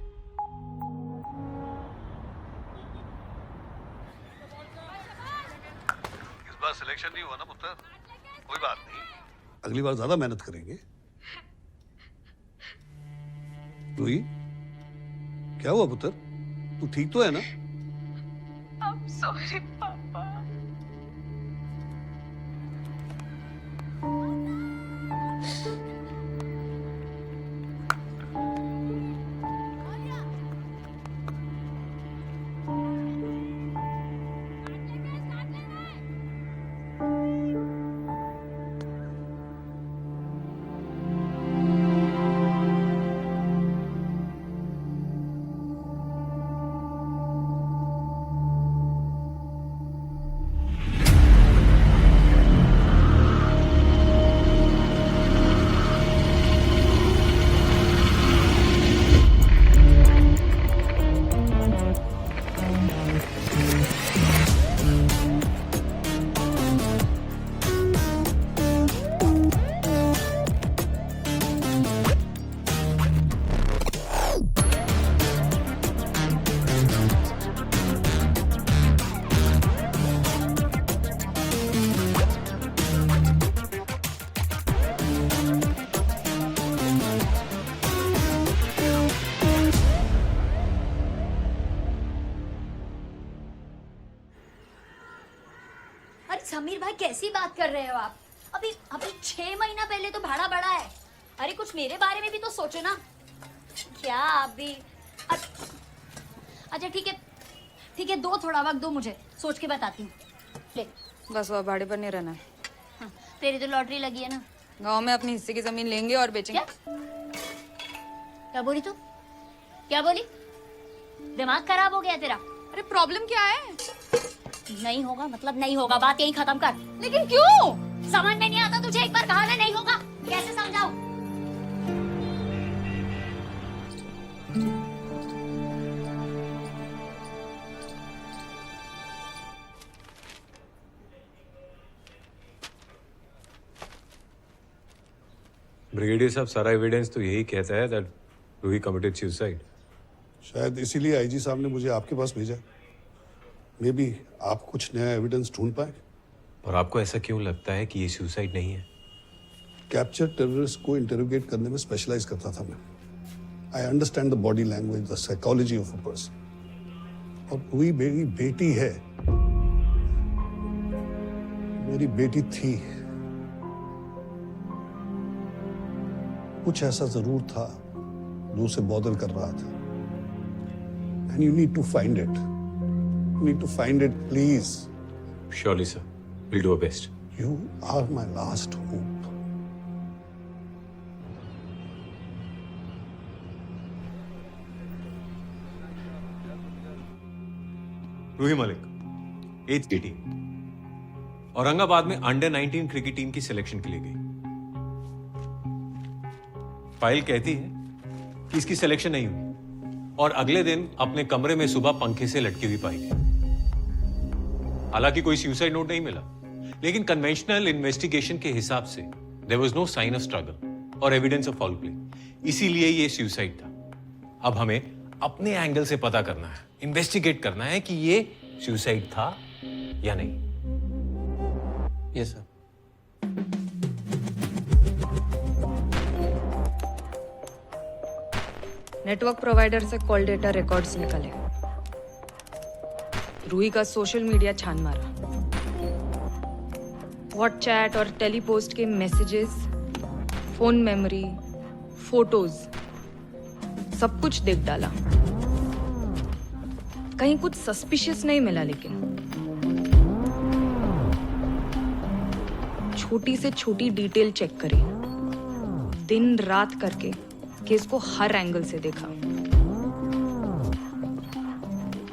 इस बार सिलेक्शन नहीं हुआ ना पुत्र, कोई बात नहीं, अगली बार ज्यादा मेहनत करेंगे। रूही, क्या हुआ पुत्र? तू ठीक तो है ना? I'm sorry, Papa. समीर भाई कैसी बात कर रहे हो आप? अभी अभी 6 महीना पहले तो भाड़ा बढ़ा है। अरे कुछ मेरे बारे में भी तो सोचो ना। क्या अभी अच्छा ठीक है, दो थोड़ा वक्त दो, मुझे सोच के बताती हूँ। ले बस वो भाड़े पर नहीं रहना है। हाँ, तेरी तो लॉटरी लगी है ना। गांव में अपनी हिस्से की जमीन लेंगे और बेचेंगे। क्या बोली तू? क्या बोली? दिमाग खराब हो गया तेरा? अरे प्रॉब्लम क्या है? नहीं होगा मतलब नहीं होगा, बात यही खत्म कर। लेकिन क्यों? समझ में नहीं आता तुझे? एक बार कहा ना नहीं होगा, कैसे समझाऊं? ब्रिगेडियर साहब, सारा एविडेंस तो यही कहता है दैट रूही कमिटेड सुसाइड। शायद इसीलिए आईजी साहब ने मुझे आपके पास भेजा। मे बी आप कुछ नया एविडेंस ढूंढ पाए। और आपको ऐसा क्यों लगता है कि ये सुसाइड नहीं है? कैप्चर टेररिस्ट को इंटरोगेट करने में स्पेशलाइज करता था मैं। I understand the body language, the psychology of a person. और रूही मेरी बेटी है, मेरी बेटी थी। कुछ ऐसा जरूर था जो उसे बॉदर कर रहा था। And you need to find it. You need to find it, please. Surely, sir. We'll do our best. You are my last hope. Roohi Malik, 8th की टीम औरंगाबाद में अंडर 19 क्रिकेट टीम की सिलेक्शन के लिए गई। फाइल कहती है कि इसकी सिलेक्शन नहीं हुई और अगले दिन अपने कमरे में सुबह पंखे से लटकी हुई पाई गई। हालांकि कोई सुसाइड नोट नहीं मिला, लेकिन कन्वेंशनल इन्वेस्टिगेशन के हिसाब से there was no sign of struggle और एविडेंस ऑफ फाउल प्ले, इसीलिए ये सुसाइड था। अब हमें अपने एंगल से पता करना है, इन्वेस्टिगेट करना है कि ये सुसाइड था या नहीं। Yes sir. नेटवर्क प्रोवाइडर से कॉल डेटा रिकॉर्ड्स निकले। रूही का सोशल मीडिया छान मारा। व्हाट्सचैट और टेलीपोस्ट के मैसेजेस, फोन मेमोरी, फोटोज, सब कुछ देख डाला। कहीं कुछ सस्पिशियस नहीं मिला, लेकिन छोटी से छोटी डिटेल चेक करी, दिन रात करके केस को हर एंगल से देखा,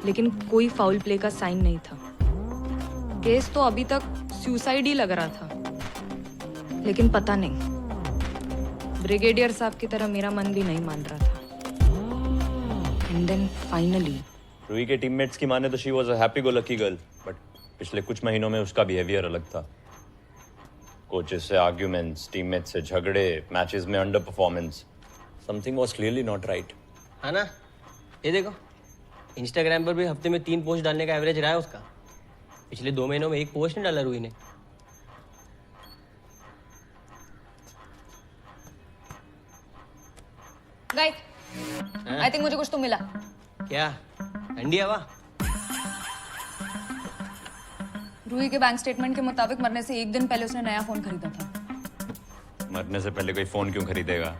लेकिन कोई फाउल प्ले का साइन नहीं था। केस तो अभी तक सुसाइड ही लग रहा था, लेकिन पता नहीं, ब्रिगेडियर साहब की तरह मेरा मन भी नहीं मान रहा था। एंड देन फाइनली रूही के टीममेट्स की माने तो she was a happy go lucky girl, but पिछले कुछ महीनों में उसका बिहेवियर अलग था। कोचेस से आर्ग्यूमेंट्स, टीममेट्स से झगड़े, मैचेस में under performance, something was clearly not right. हाँ ना, ये देखो इंस्टाग्राम पर भी हफ्ते में 3 पोस्ट डालने का एवरेज रहा है उसका। पिछले 2 महीनों में 1 पोस्ट नहीं डाला रूही ने। गाइस, आई थिंक मुझे कुछ तो मिला। क्या ठंडी हवा? रूही के बैंक स्टेटमेंट के मुताबिक मरने से एक दिन पहले उसने नया फोन खरीदा था। मरने से पहले कोई फोन क्यों खरीदेगा?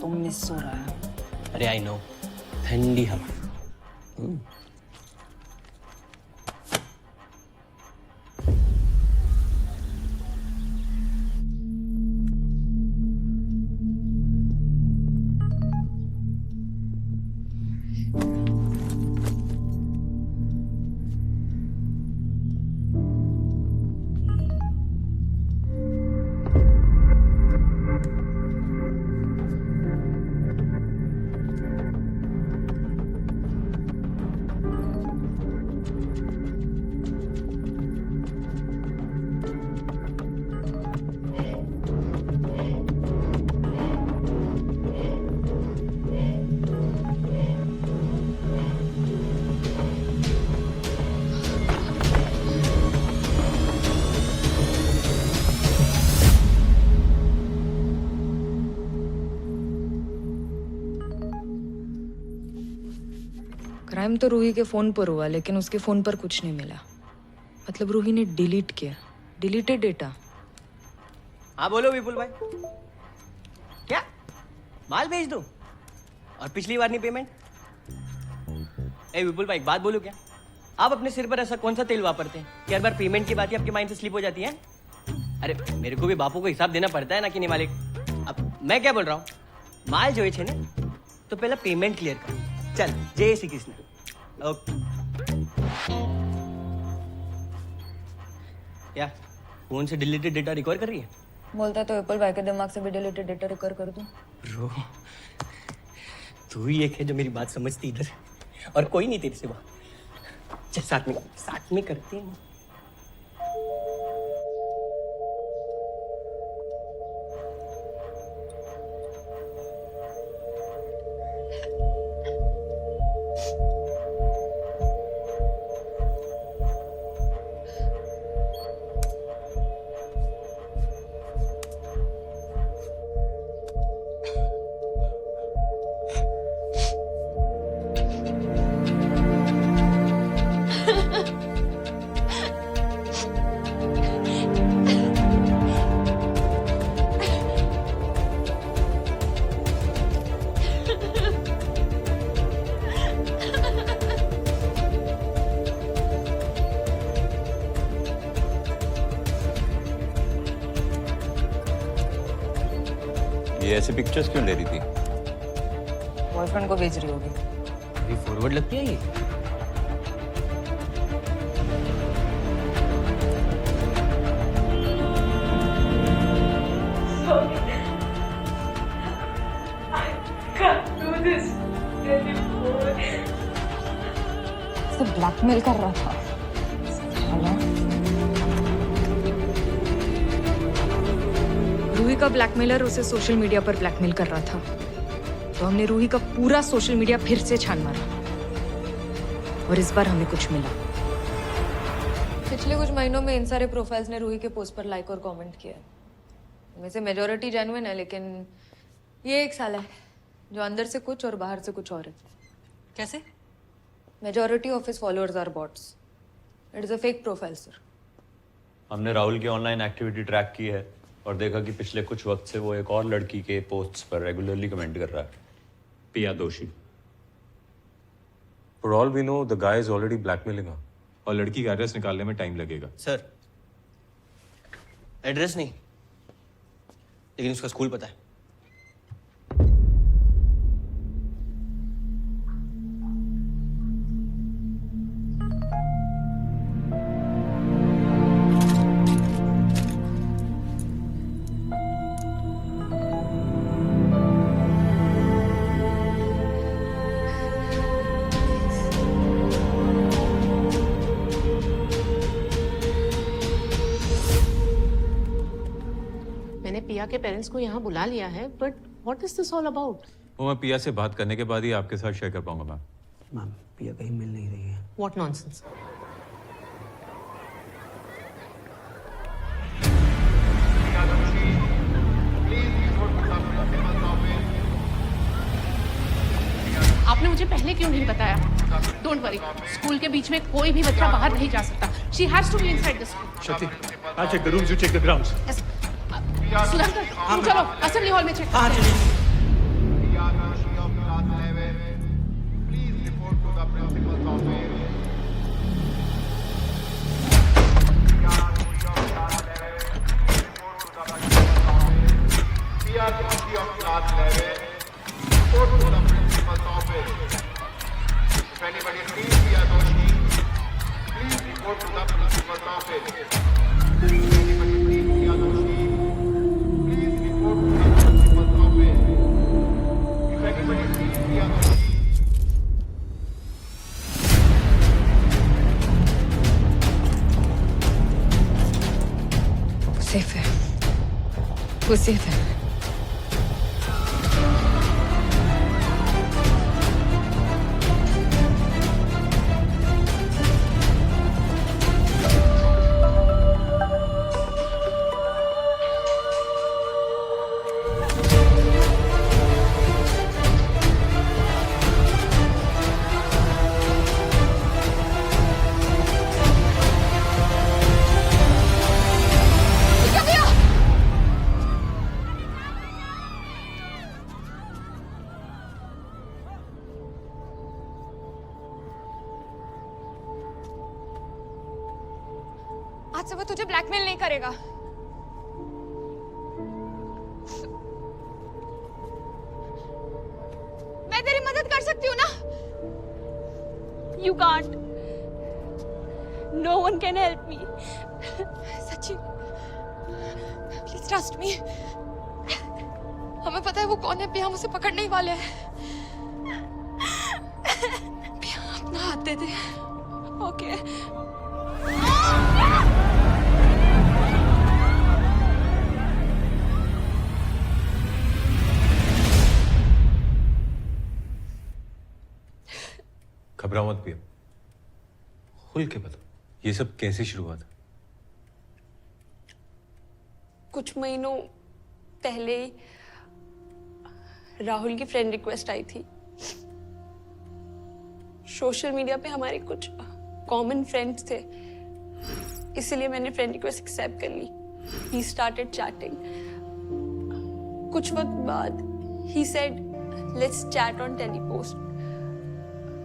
तो मिस हो रहा है। अरे आई नो, ठंडी हवा। क्राइम तो रूही के फोन पर हुआ, लेकिन उसके फोन पर कुछ नहीं मिला। मतलब रूही ने डिलीट किया, डिलीटेड डेटा। हाँ बोलो विपुल भाई, क्या माल भेज दूं? और पिछली बार नहीं पेमेंट? ए विपुल भाई, एक बात बोलूं क्या? आप अपने सिर पर ऐसा कौन सा तेल वापरते हैं कि हर बार पेमेंट की बात ही आपके माइंड से स्लिप हो जाती है? अरे मेरे को भी बापू को हिसाब देना पड़ता है ना कि नहीं मालिक। अब मैं क्या बोल रहा हूँ, माल जो है ना तो पहले पेमेंट क्लियर कर। चल जय श्री कृष्ण। ओके क्या फोन से डिलीटेड डेटा रिकवर कर रही है? बोलता तो एप्पल भाई के दिमाग से भी डिलीटेड डेटा रिकवर कर दूं। ब्रो तू ही एक है जो मेरी बात समझती इधर, और कोई नहीं तेरे सिवा। चल साथ में करते हैं। ये ऐसे पिक्चर्स क्यों ले रही थी? बॉयफ्रेंड को भेज रही होगी। अभी फॉरवर्ड लगती है ये। सब ब्लैकमेल कर रहा था। रूही का ब्लैकमेलर उसे सोशल मीडिया पर ब्लैकमेल कर रहा था, तो हमने रूही का पूरा सोशल मीडिया फिर से छान मारा, और इस बार हमें कुछ मिला। पिछले कुछ महीनों में इन सारे प्रोफाइल्स ने रूही के पोस्ट पर लाइक और कमेंट किया। इनमें से मेजॉरिटी जेन्युइन है, लेकिन ये एक साला है जो अंदर से कुछ और बाहर से कुछ और है। कैसे? Majority of his followers are bots. It is a fake profile sir. हमने राहुल की ऑनलाइन एक्टिविटी ट्रैक की है और देखा कि पिछले कुछ वक्त से वो एक और लड़की के पोस्ट्स पर रेगुलरली कमेंट कर रहा है, पिया दोषी। For all we know, the guy is already blackmailing her. और लड़की का एड्रेस निकालने में टाइम लगेगा। सर एड्रेस नहीं, लेकिन उसका स्कूल पता है। पिया के पेरेंट्स को यहाँ बुला लिया है, but what is this all about? वो मैं पिया से बात करने के बाद ही आपके साथ शेयर कर पाऊंगा मैम। मैम पिया कहीं मिल नहीं रही है। What nonsense. आपने मुझे पहले क्यों नहीं बताया? डोंट वरी, स्कूल के बीच में कोई भी बच्चा बाहर नहीं जा सकता. She has to be inside the school. Shakti, I'll check the rooms, you check the grounds. Sudhakar, तुम चलो असेंबली हॉल में चेक. हाँ चलिए. सेफ है, वो सेफ है. आज से वो तुझे ब्लैकमेल नहीं करेगा. मैं तेरी मदद कर सकती हूँ ना? You can't. No one can help me. सच्ची. Please trust me. हमें पता है वो कौन है. हम उसे पकड़ने ही वाले हैं. अपना हाथ दे दे. Okay. घबराओ मत पिया, खुल के बताओ ये सब कैसे शुरू हुआ था? कुछ महीनों पहले राहुल की फ्रेंड रिक्वेस्ट आई थी. सोशल मीडिया पे हमारे कुछ कॉमन फ्रेंड्स थे, इसलिए मैंने फ्रेंड रिक्वेस्ट एक्सेप्ट कर ली. He started chatting. कुछ वक्त बाद ही said let's chat on Telepost.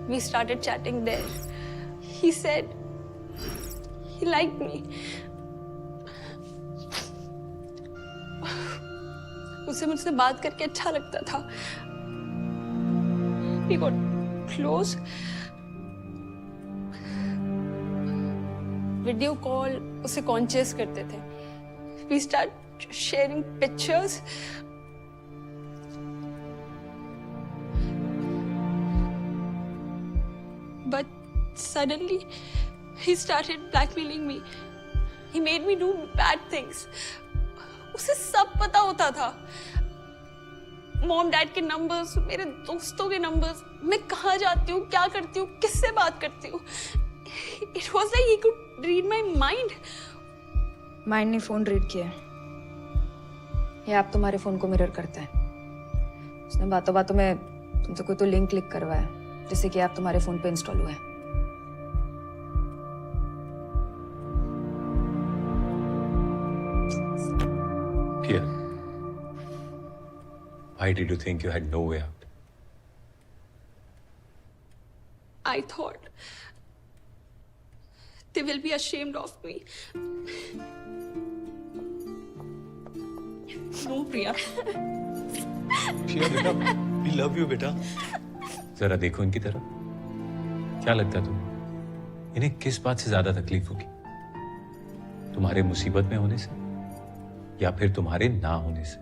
We started chatting there. He said he liked me. उसे मुझसे बात करके अच्छा लगता था. We got close. Video call उसे कॉन्शियस करते थे. We started sharing pictures. But suddenly, he started blackmailing me. He made me do bad things. उसे सब पता होता था. मॉम डैड के नंबर्स, मेरे दोस्तों के नंबर्स, मैं कहाँ जाती हूँ, क्या करती हूँ, किससे बात करती हूँ. It was like he could read my mind. Mind ने फोन रीड किया. ये आप तुम्हारे फोन को मिरर करता है. उसने बातों बातों में तुमसे कोई तो लिंक क्लिक करवाया जिससे कि आप तुम्हारे फोन पे इंस्टॉल हुआ है. Here. Why did you think you had no way out? I thought they will be ashamed of me. No, Priya. Priya, बेटा, we love you, बेटा. जरा देखो इनकी तरफ. क्या लगता है तुम्हें? इन्हें किस बात से ज्यादा तकलीफ होगी? तुम्हारे मुसीबत में होने से या फिर तुम्हारे ना होने से?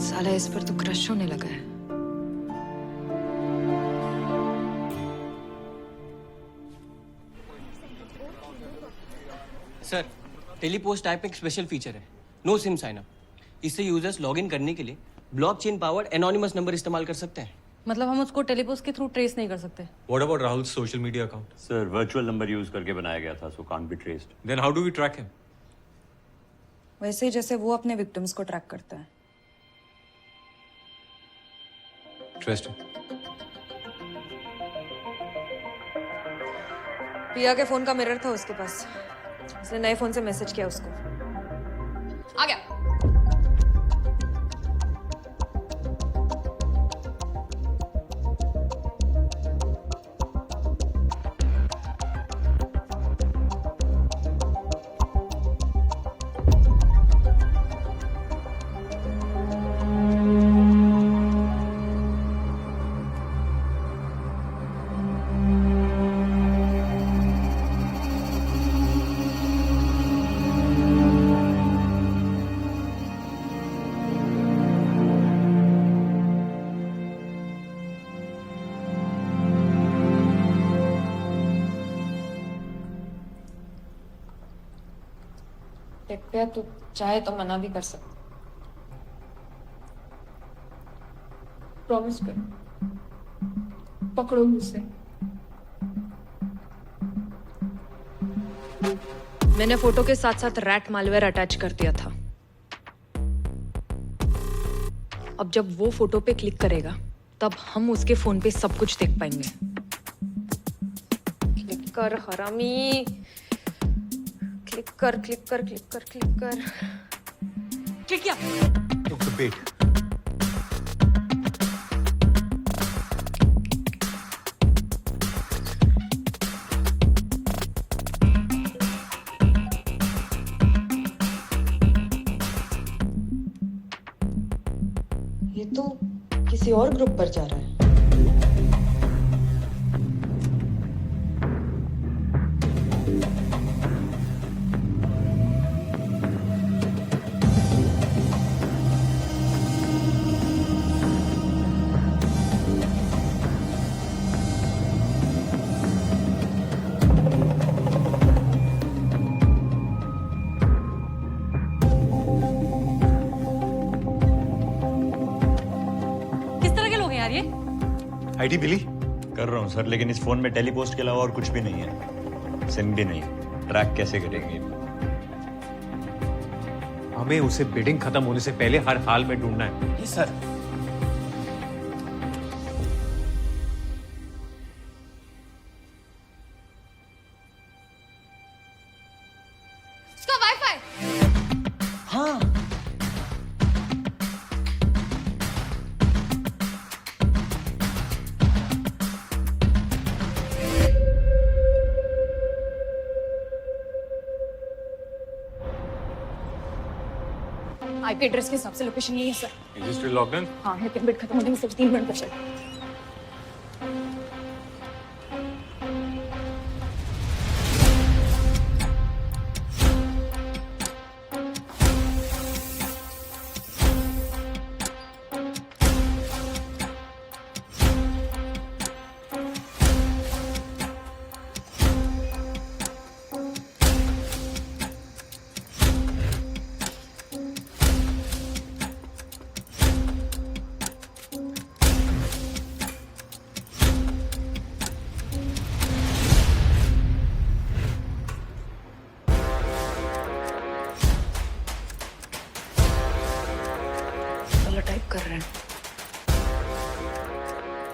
साला इस पर तो क्रश होने लगा है. सर, टेलीपोस्ट ऐप एक स्पेशल फीचर है, नो सिम साइन अप. इससे यूजर्स लॉगिन करने के लिए ब्लॉकचेन पावर्ड एनोनिमस नंबर इस्तेमाल कर सकते हैं. मतलब हम उसको टेलीपोस्ट के थ्रू ट्रेस नहीं कर सकते. What about Rahul's social media account? Sir virtual number use करके बनाया गया था, so can't be traced. Then how do we track him? वैसे ही जैसे वो अपने विक्टिम्स को ट्रैक करता है। इंटरेस्टिंग। पिया के फोन का मिरर था उसके पास, उसने नए फोन से मैसेज किया उसको। आ गया। देखते हैं, तू चाहे तो मना भी कर सकता। प्रॉमिस कर, पकड़ो उसे। मैंने फोटो के साथ साथ रैट मालवेयर अटैच कर दिया था। अब जब वो फोटो पे क्लिक करेगा तब हम उसके फोन पे सब कुछ देख पाएंगे। क्लिक कर हरामी, क्लिक कर क्लिक कर क्लिक कर क्लिक कर। क्लिक किया। Took the bait. ये तो किसी और ग्रुप पर जा रहा है। आईडी मिली? कर रहा हूँ सर, लेकिन इस फोन में टेलीपोस्ट के अलावा और कुछ भी नहीं है। सिम भी नहीं। ट्रैक कैसे करेंगे? हमें उसे बिडिंग खत्म होने से पहले हर हाल में ढूंढना है। जी सर। उसका वाईफाई। हाँ। आईपी एड्रेस के हिसाब से लोकेशन यही है sir. Is it still logged in? हाँ, लेकिन बिट खत्म होने में सिर्फ 3 मिनट बचे। टाइप कर रहे हैं,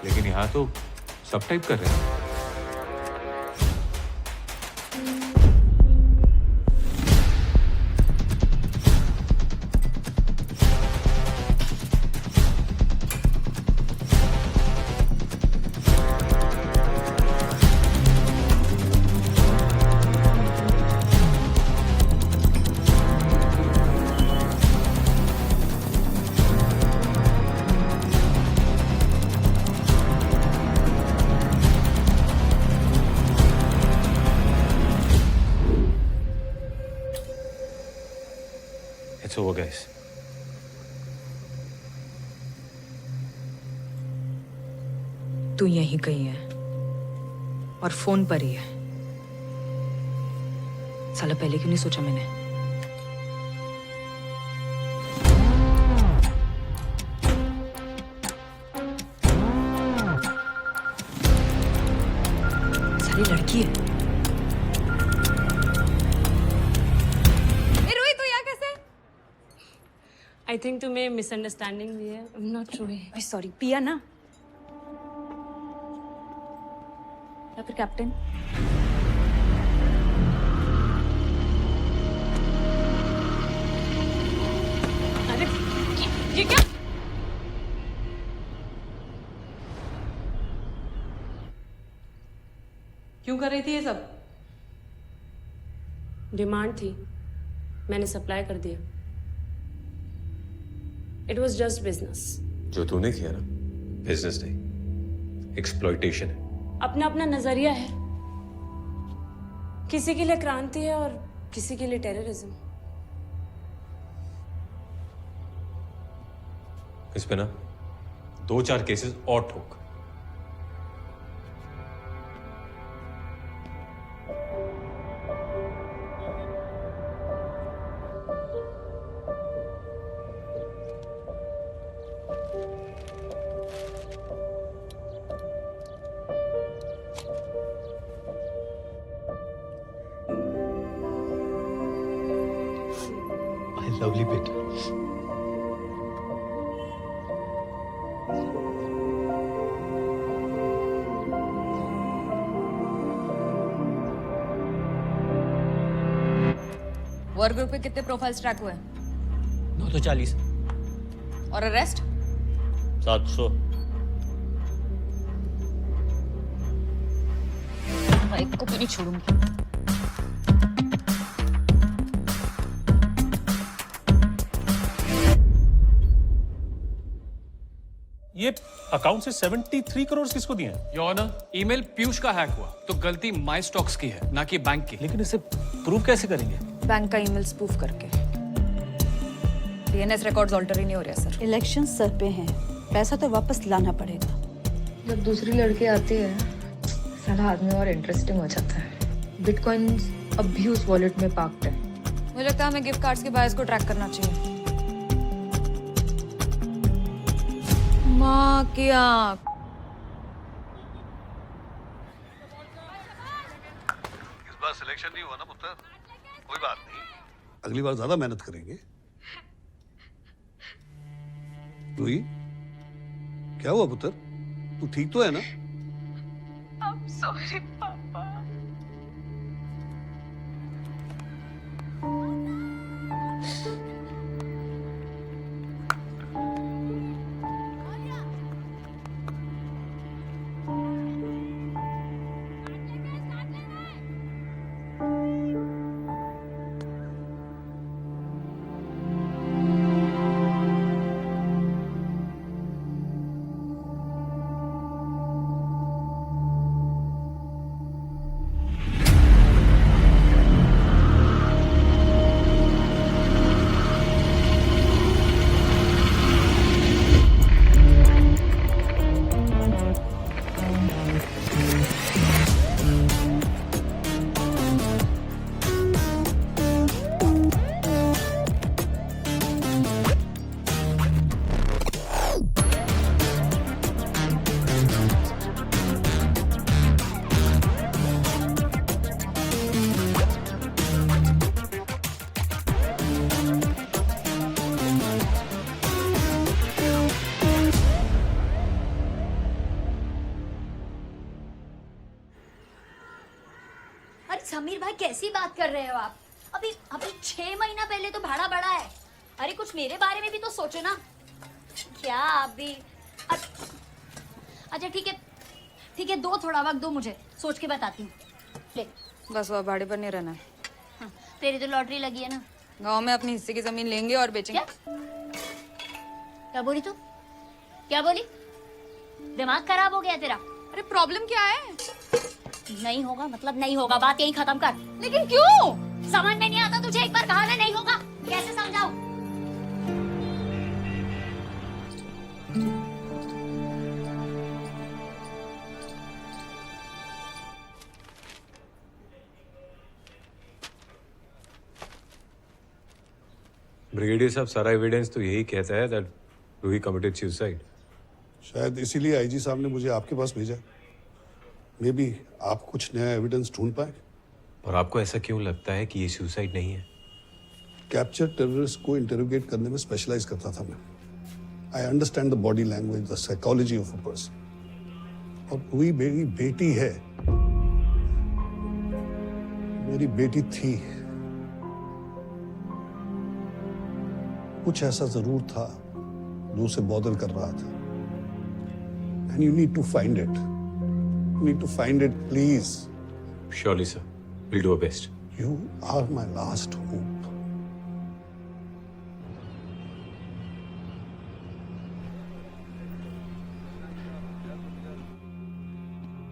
लेकिन यहाँ तो सब टाइप कर रहे हैं। It's over, guys. तू यहीं कहीं है और फोन पर ही है। साला पहले क्यों नहीं सोचा मैंने? सारी लड़की है। रोहित, तू यहाँ कैसे? आई थिंक तुम्हें मिसअंडरस्टैंडिंग हुई है। I am not sure. Sorry, पिया ना या फिर कैप्टन? अरे ये क्या? क्यों कर रही थी ये सब? डिमांड थी, मैंने सप्लाई कर दिया। It was just business. जो तूने किया ना, बिजनेस नहीं, एक्सप्लॉइटेशन है। अपना अपना नजरिया है। किसी के लिए क्रांति है और किसी के लिए टेररिज्म। इस पे ना 2-4 केसेस और ठोक। लवली बेटा। वर्क ग्रुप पे कितने प्रोफाइल्स ट्रैक हुए? 940। और अरेस्ट? 700। एक को भी नहीं छोड़ूंगी। ये अकाउंट से 73 करोड़ किसको दिए हैं? योर ऑनर, ईमेल पीयूष का हैक हुआ तो गलती माई स्टॉक्स की है, ना कि बैंक की। लेकिन इसे प्रूव कैसे करेंगे? बैंक का ईमेल स्पूफ करके। डीएनएस रिकॉर्ड्स ऑल्टर ही नहीं हो रहे सर। इलेक्शन सर पे हैं, पैसा तो वापस लाना पड़ेगा। जब दूसरी लड़की आती है सारा आदमी और इंटरेस्टिंग हो जाता है। बिटकॉइंस अब भी उस वॉलेट में पार्क्ड है। मुझे लगता है हमें गिफ्ट कार्ड्स के बायर्स को ट्रैक करना चाहिए। माँ की आँख। इस बार सिलेक्शन नहीं हुआ ना पुत्र, कोई बात नहीं, अगली बार ज्यादा मेहनत करेंगे। रूही, क्या हुआ पुत्र? तू ठीक तो है ना? I'm sorry, पापा। समीर भाई कैसी बात कर रहे हो आप? अभी अभी 6 महीना पहले तो भाड़ा बढ़ा है। अरे कुछ मेरे बारे में भी तो सोचो ना। क्या अभी? अच्छा ठीक है, दो थोड़ा वक्त दो, मुझे सोच के बताती हूँ। ले बस वो भाड़े पर नहीं रहना है। हाँ, तेरी तो लॉटरी लगी है ना। गांव में अपनी हिस्से की जमीन लेंगे और बेचेंगे। क्या बोली तू? क्या बोली? दिमाग खराब हो गया तेरा? अरे प्रॉब्लम क्या है? नहीं होगा मतलब नहीं होगा, बात यही खत्म कर। लेकिन क्यों? समझ में नहीं आता तुझे? एक बार कहा ना नहीं होगा, कैसे समझाऊं? ब्रिगेडियर साहब, सारा एविडेंस तो यही कहता है that रूही committed suicide। शायद इसीलिए आईजी साहब ने मुझे आपके पास भेजा। मे बी आप कुछ नया एविडेंस ढूंढ पाए। और आपको ऐसा क्यों लगता है कि ये सुसाइड नहीं है? कैप्चर टेररिस्ट को इंटरोगेट करने में स्पेशलाइज करता था मैं. I understand the body language, the psychology of a person. और वही मेरी बेटी है, मेरी बेटी थी. कुछ ऐसा जरूर था जो उसे बॉदर कर रहा था. And you need to find it. You need to find it please. Surely, sir. We'll do our best. You are my last hope.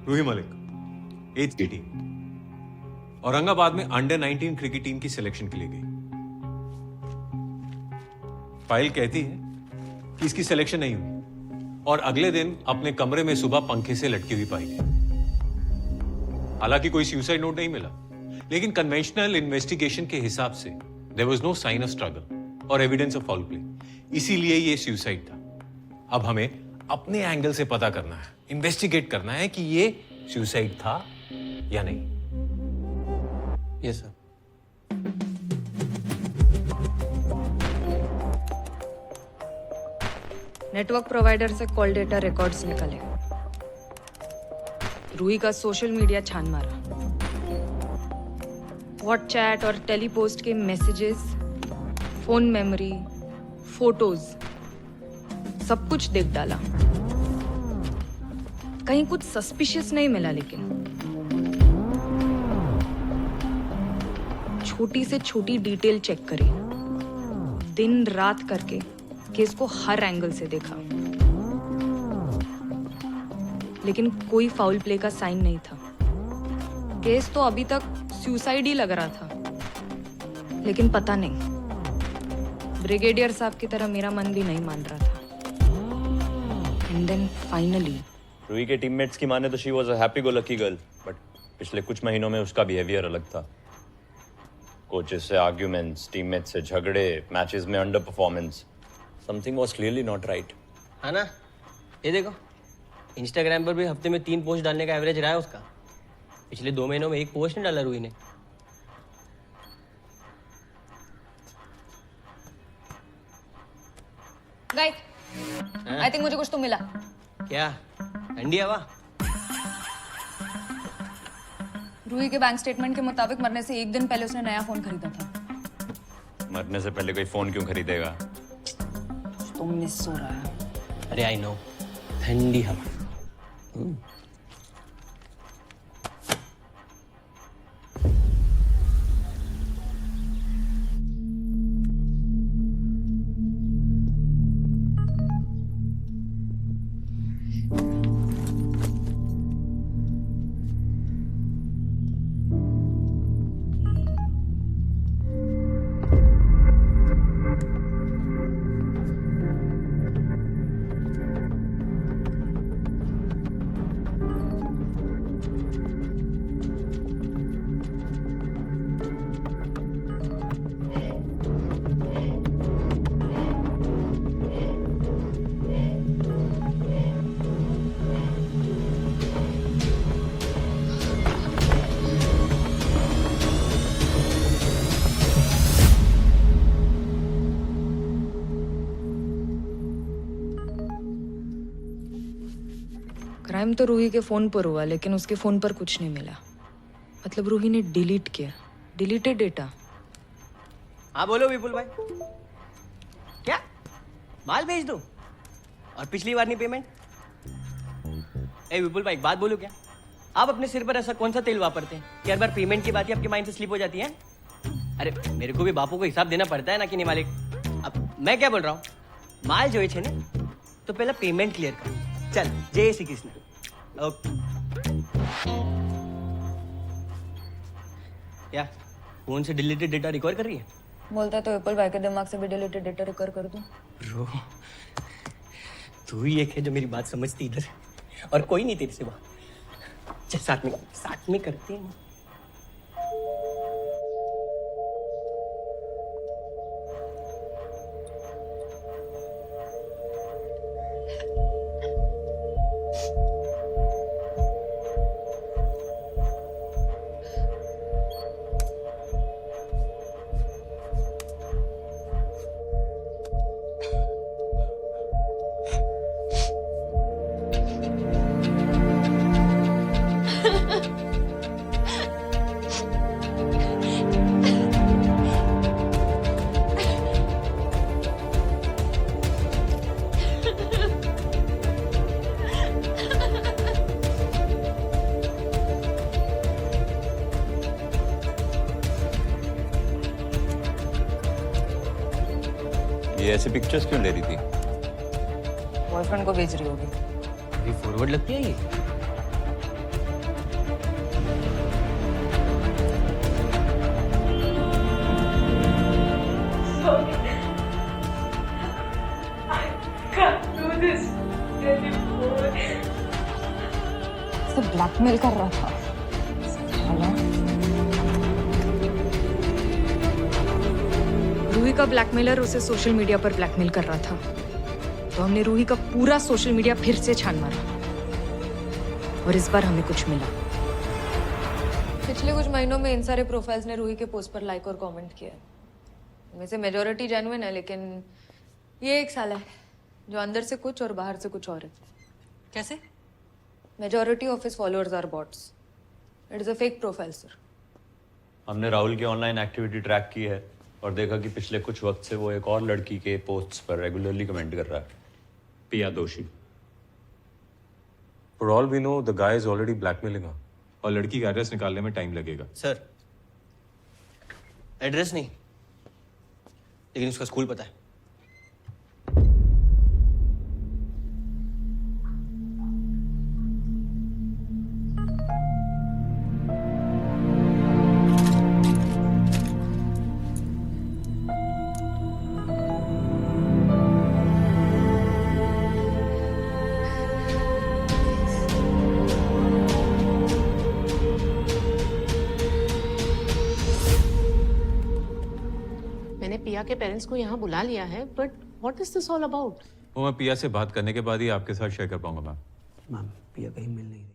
Roohi Malik, 8th की टीम औरंगाबाद में अंडर 19 क्रिकेट टीम की सिलेक्शन के लिए गई. फाइल कहती है कि इसकी सिलेक्शन नहीं हुई और अगले दिन अपने कमरे में सुबह पंखे से लटकी हुई पाई गई. हालांकि कोई सुसाइड नोट नहीं मिला, लेकिन कन्वेंशनल इन्वेस्टिगेशन के हिसाब से there was no sign of struggle और एविडेंस ऑफ फाउल प्ले. इसीलिए ये सुसाइड था. अब हमें अपने एंगल से पता करना है, इन्वेस्टिगेट करना है कि ये सुसाइड था या नहीं. Yes sir. नेटवर्क प्रोवाइडर से कॉल डेटा रिकॉर्ड्स निकले. रूही का सोशल मीडिया छान मारा. व्हाट्सचैट और टेलीपोस्ट के मैसेजेस, फोन मेमोरी, फोटोज सब कुछ देख डाला. कहीं कुछ सस्पिशियस नहीं मिला, लेकिन छोटी से छोटी डिटेल चेक करी. दिन रात करके केस को हर एंगल से देखा, लेकिन कोई फाउल प्ले का साइन नहीं था. केस तो अभी तक सुसाइड ही लग रहा था, लेकिन पता नहीं, ब्रिगेडियर साहब की तरह मेरा मन भी नहीं मान रहा था. एंड देन फाइनली रूही के टीममेट्स की माने तो she was a happy go lucky girl, but पिछले कुछ महीनों में उसका बिहेवियर अलग था. कोचेस से आर्ग्यूमेंट्स, टीममेट्स से झगड़े, मैचेस में under performance. Something was clearly not right. है ना? ये देखो, इंस्टाग्राम पर भी हफ्ते में 3 पोस्ट डालने का एवरेज रहा है उसका. पिछले 2 महीनों में 1 पोस्ट नहीं डाला रूही ने. गाइस, आई थिंक मुझे कुछ तो मिला. क्या? ठंडी हवा? रूही के बैंक स्टेटमेंट के मुताबिक मरने से 1 दिन पहले उसने नया फोन खरीदा था. मरने से पहले कोई फोन क्यों खरीदेगा? तो मिस हो रहा है. अरे आई नो, ठंडी हवा. क्राइम तो रूही के फोन पर हुआ, लेकिन उसके फोन पर कुछ नहीं मिला. मतलब रूही ने डिलीट किया, डिलीटेड डेटा. हाँ बोलो विपुल भाई. क्या माल भेज दूं? और पिछली बार नहीं पेमेंट? ए विपुल भाई, एक बात बोलूं क्या? आप अपने सिर पर ऐसा कौन सा तेल वापरते हैं कि हर बार पेमेंट की बात ही आपके माइंड से स्लिप हो जाती है? अरे मेरे को भी बापू को हिसाब देना पड़ता है ना कि नहीं मालिक. अब मैं क्या बोल रहा हूँ, माल जो है ना तो पहले पेमेंट क्लियर कर. चल जय श्री कृष्ण. ओके. क्या फोन से डिलीटेड डेटा रिकवर कर रही है? बोलता तो विपुल भाई के दिमाग से भी डिलीटेड डेटा रिकवर कर दूं. ब्रो, तू ही एक है जो मेरी बात समझती इधर, और कोई नहीं तेरे सिवा. चल साथ में करते हैं. ये ऐसी पिक्चर्स क्यों ले रही थी? बॉयफ्रेंड को भेज रही होगी। अभी फॉरवर्ड लगती है ये। इसे ब्लैकमेल कर रहा था। रूही का ब्लैकमेलर उसे सोशल मीडिया पर ब्लैकमेल कर रहा था, तो हमने रूही का पूरा सोशल मीडिया फिर से छान मारा और इस बार हमें कुछ मिला। पिछले कुछ महीनों में इन सारे प्रोफाइल्स ने रूही के पोस्ट पर लाइक और कमेंट किया है। इनमें से मेजॉरिटी जेन्युइन है, लेकिन ये एक साला है जो अंदर से कुछ और बाहर से कुछ और है। कैसे? Majority of his followers are bots. It is a fake profile sir. हमने राहुल की ऑनलाइन एक्टिविटी ट्रैक की है और देखा कि पिछले कुछ वक्त से वो एक और लड़की के पोस्ट्स पर रेगुलरली कमेंट कर रहा है, पिया दोषी। For all we know, the guy is already blackmailing her. और लड़की का एड्रेस निकालने में टाइम लगेगा। सर, एड्रेस नहीं, लेकिन उसका स्कूल पता है। मैंने पिया के पेरेंट्स को यहाँ बुला लिया है, but what is this all about? वो मैं पिया से बात करने के बाद ही आपके साथ शेयर कर पाऊंगा मैम। मैम, पिया कहीं मिल नहीं रही।